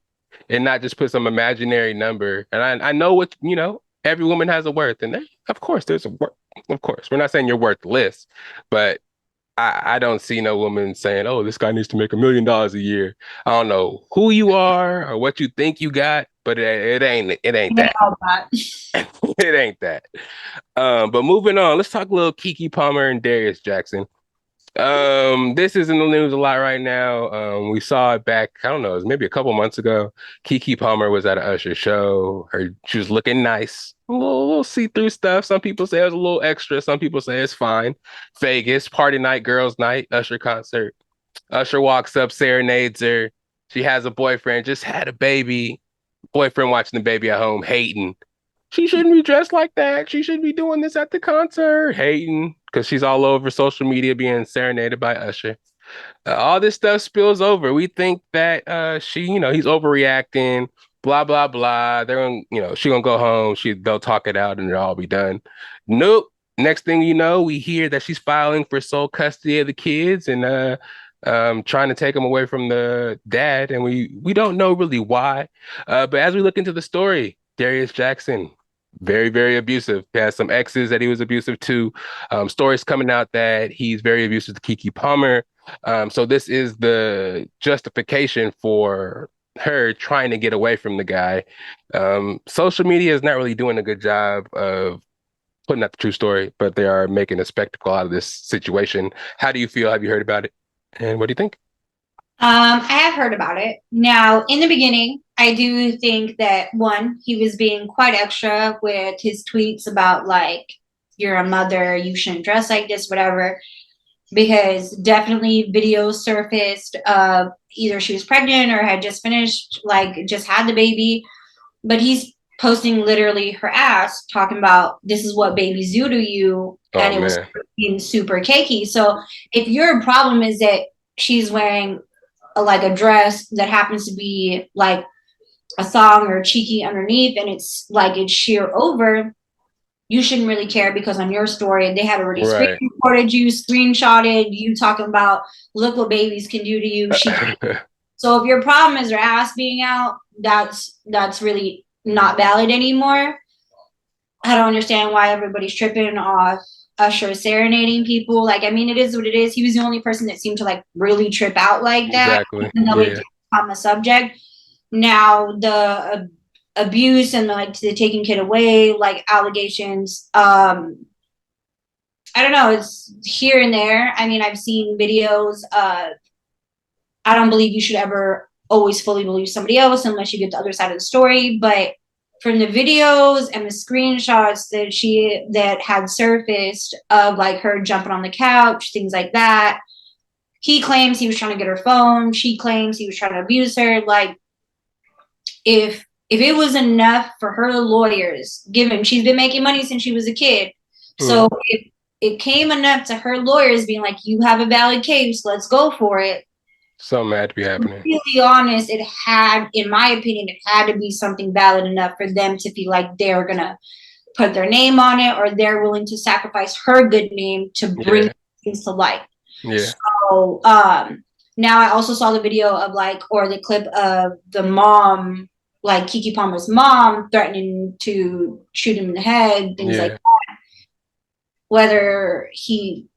and not just put some imaginary number. And I know every woman has a worth. And of course, there's a worth. Of course, we're not saying you're worthless, but I don't see no woman saying, oh, this guy needs to make $1 million a year. I don't know who you are or what you think you got. but it ain't Yeah, that. all that. It ain't that. But moving on, let's talk a little Keke Palmer and Darius Jackson. This is in the news a lot right now. We saw it back, I don't know, it was maybe a couple months ago. Keke Palmer was at an Usher show. She was looking nice, a little see-through stuff. Some people say it was a little extra. Some people say it's fine. Vegas, party night, girls' night, Usher concert. Usher walks up, serenades her. She has a boyfriend, just had a baby. Boyfriend watching the baby at home, hating. She shouldn't be dressed like that. She should be doing this at the concert, hating because she's all over social media being serenaded by Usher. All this stuff spills over. We think that he's overreacting, blah blah blah. They're gonna, she gonna go home. They'll talk it out and it'll all be done. Nope. Next thing you know, we hear that she's filing for sole custody of the kids and trying to take them away from the dad, and we don't know really why. But as we look into the story, Darius Jackson, very, very abusive. He has some exes that he was abusive to. Stories coming out that he's very abusive to Keke Palmer. So this is the justification for her trying to get away from the guy. Social media is not really doing a good job of putting out the true story, but they are making a spectacle out of this situation. How do you feel? Have you heard about it? And what do you think? I have heard about it. Now, in the beginning, I do think that one, he was being quite extra with his tweets about like, you're a mother, you shouldn't dress like this, whatever. Because definitely videos surfaced of either she was pregnant or had just finished, like just had the baby. But he's posting literally her ass, talking about this is what babies do to you, Oh and it was man. being super cakey. So if your problem is that she's wearing like a dress that happens to be like a thong or cheeky underneath and it's like it's sheer over, you shouldn't really care because on your story they had already screen Right. recorded you, screenshotted you talking about look what babies can do to you. So if your problem is her ass being out, that's really not valid anymore. I don't understand why everybody's tripping off Usher serenading people. Like, I mean, it is what it is. He was the only person that seemed to like really trip out like that, Exactly. even though it Yeah. did become a subject. Now the abuse and like the taking kid away, like allegations. I don't know. It's here and there. I mean, I've seen videos. I don't believe you should ever always fully believe somebody else unless you get the other side of the story. But from the videos and the screenshots that had surfaced of like her jumping on the couch, things like that, he claims he was trying to get her phone. She claims he was trying to abuse her. Like if it was enough for her lawyers, given she's been making money since she was a kid, Mm. so if it came enough to her lawyers being like, you have a valid case, let's go for it. Something had to be To be happening. really honest, it had, in my opinion, it had to be something valid enough for them to feel like they're gonna put their name on it or they're willing to sacrifice her good name to bring Yeah. things to light. Yeah. So now I also saw the video of like or the clip of the mom, like Keke Palmer's mom, threatening to shoot him in the head, things like Yeah. that. Whether he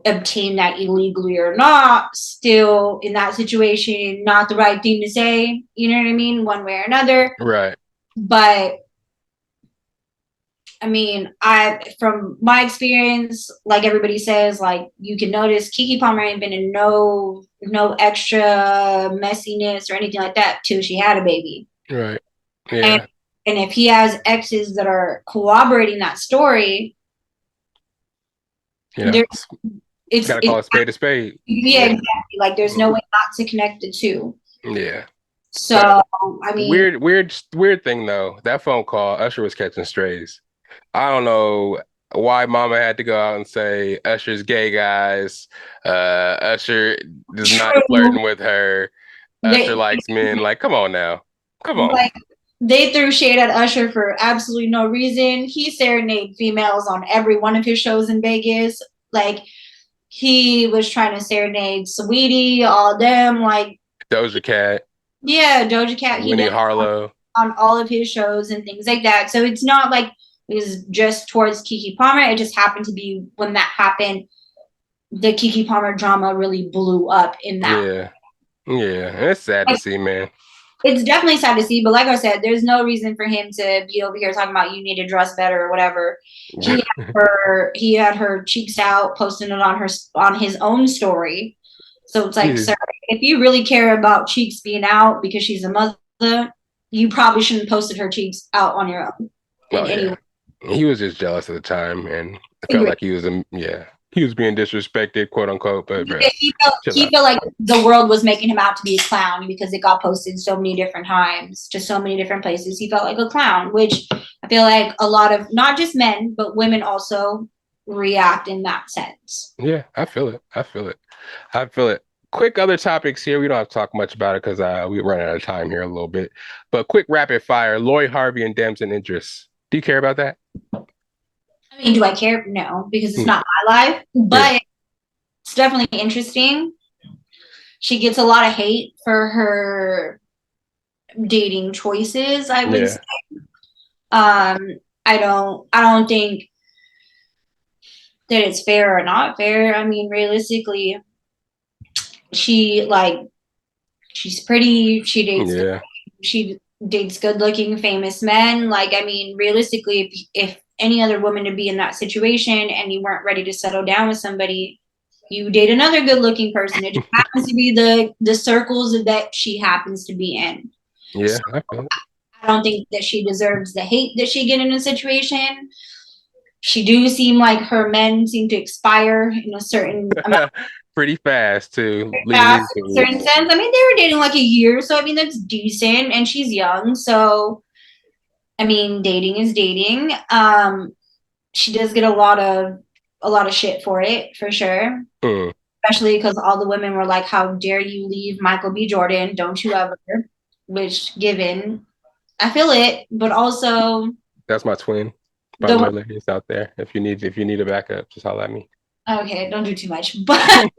obtained that illegally or not, still in that situation, not the right thing to say, you know what I mean, one way or another. Right. But I mean, from my experience, like everybody says, like you can notice Keke Palmer ain't been in no extra messiness or anything like that till she had a baby. Right. And Yeah. and if he has exes that are corroborating that story, You know, there gotta it's call a spade a spade. yeah, Yeah. exactly. Like there's no way not to connect the two. Yeah. But So I mean, weird thing though. That phone call, Usher was catching strays. I don't know why Mama had to go out and say Usher's gay guys. Usher is not true. flirting with her. Usher They likes men. Like, come on now. Come on. like they threw shade at Usher for absolutely no reason. He serenaded females on every one of his shows in Vegas. Like he was trying to serenade Sweetie, all them. Like Doja Cat, yeah, Doja Cat. He Winnie did Harlow. on all of his shows and things like that. So it's not like it was just towards Keke Palmer. It just happened to be when that happened, the Keke Palmer drama really blew up in that. Yeah. Yeah. And it's sad to Like, see, man. it's definitely sad to see, but like I said, there's no reason for him to be over here talking about you need to dress better or whatever. He had her cheeks out, posting it on his own story. So it's like, Yeah. sir, if you really care about cheeks being out because she's a mother, you probably shouldn't have posted her cheeks out on your own in Oh any yeah. way. He was just jealous at the time, and I felt Agree. like he was, yeah, he was being disrespected, quote unquote. But bro, chill He out. felt like the world was making him out to be a clown because it got posted so many different times to so many different places. He felt like a clown, which I feel like a lot of not just men but women also react in that sense. Yeah, I feel it. I feel it. I feel it. Quick other topics here. We don't have to talk much about it because we run out of time here a little bit. But quick rapid fire. Lloyd Harvey and Damson Idris. Do you care about that? I mean, do I care? No, because it's Hmm. not my life, Yeah. but it's definitely interesting. She gets a lot of hate for her dating choices, I would say. Yeah. I don't think that it's fair or not fair. I mean, realistically, she like she's pretty, Yeah. she dates good looking famous men. Like, I mean, realistically, if any other woman to be in that situation and you weren't ready to settle down with somebody, you date another good looking person. It just happens to be the circles that she happens to be in. So Yeah. I feel I don't think that she deserves the hate that she get in a situation. She do seem like her men seem to expire in a certain amount it. Pretty fast too. fast Leave in a certain sense. I mean, they were dating like a year, so I mean that's decent, and she's young, so I mean, dating is dating. She does get a lot of shit for it, for sure. Mm, Especially because all the women were like, "How dare you leave Michael B. Jordan? Don't you ever?" Which, given, I feel it, but also that's my twin. By the the way, ladies out there, if you need a backup, just holler at me. okay, don't do too much, but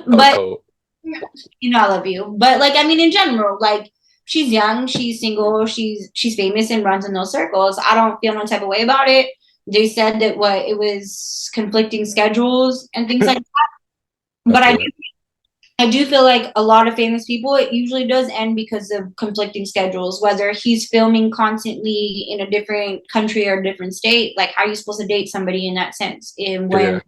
but Oh, I love you. But like, I mean, in general, like she's young, she's single, she's famous and runs in those circles. I don't feel no type of way about it. They said that what it was conflicting schedules and things like that. I But feel it. I do feel like a lot of famous people, it usually does end because of conflicting schedules, whether he's filming constantly in a different country or a different state. Like, how are you supposed to date somebody in that sense? And when Yeah.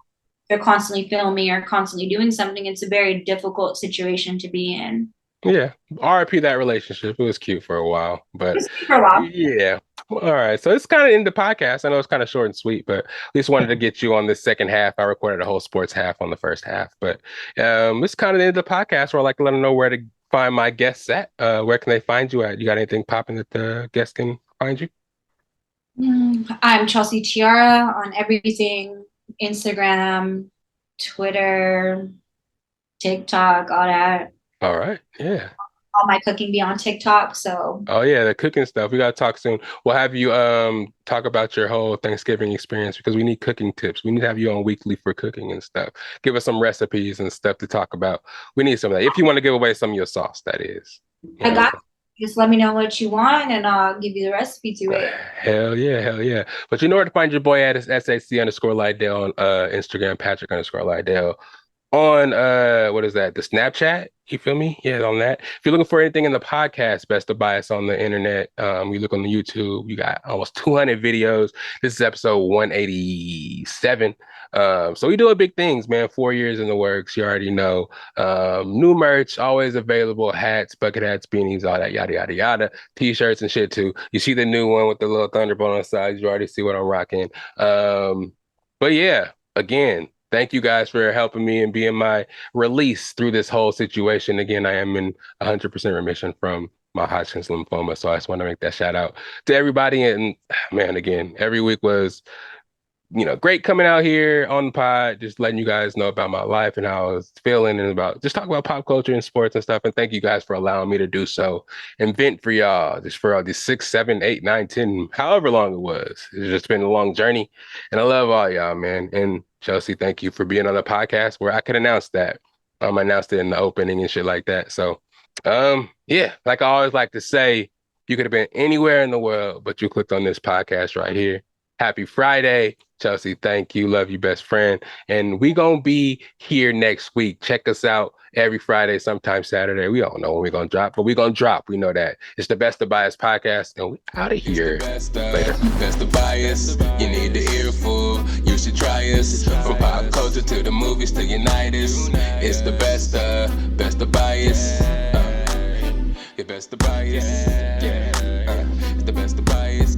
they're constantly filming or constantly doing something, it's a very difficult situation to be in. Yeah. RIP that relationship. It was cute for a while, but For a while. yeah. All right. So it's kind of in the podcast. I know it's kind of short and sweet, but at least wanted to get you on this second half. I recorded a whole sports half on the first half, but it's kind of the end of the podcast where I like to let them know where to find my guests at. Where can they find you at? You got anything popping that the guests can find you? I'm Chelsea Tiara on everything Instagram, Twitter, TikTok, all that. All right. Yeah. All my cooking be on TikTok. So Oh yeah, the cooking stuff. We gotta talk soon. We'll have you talk about your whole Thanksgiving experience because we need cooking tips. We need to have you on weekly for cooking and stuff. Give us some recipes and stuff to talk about. We need some of that. If you want to give away some of your sauce, that is. You I know. got just let me know what you want and I'll give you the recipe to it. Hell yeah, hell yeah. But you know where to find your boy at is SAC_Lydell on Instagram, Patrick_Lydell. On what is that? The Snapchat? You feel me? Yeah, on that. If you're looking for anything in the podcast, best to buy us on the internet. You look on the YouTube, you got almost 200 videos. This is episode 187. So we doing big things, man. 4 years in the works. You already know. New merch always available: hats, bucket hats, beanies, all that, yada yada yada. T-shirts and shit too. You see the new one with the little thunderbolt on the side. You already see what I'm rocking. But yeah, again, thank you guys for helping me and being my release through this whole situation. Again, I am in 100% remission from my Hodgkin's lymphoma. So I just want to make that shout out to everybody. And man, again, every week was, great coming out here on the pod, just letting you guys know about my life and how I was feeling and about just talk about pop culture and sports and stuff. And thank you guys for allowing me to do so and vent for y'all just for all these 6, 7, 8, 9, 10, however long it was. It's just been a long journey. And I love all y'all, man. And Chelsea, thank you for being on the podcast where I could announce that. I announced it in the opening and shit like that. So, yeah, like I always like to say, you could have been anywhere in the world, but you clicked on this podcast right here. Happy Friday. Chelsea, thank you. Love you, best friend. And we gonna be here next week. Check us out every Friday, sometime Saturday. We don't know when we're gonna drop, but we're gonna drop. We know that. It's the Best of Bias podcast, and we out of here. Later. Best of Bias. You need the earful. You should try us. From pop culture to the movies to Unitas. It's the best of Bias. The best of Bias. Yeah. It's the best of Bias.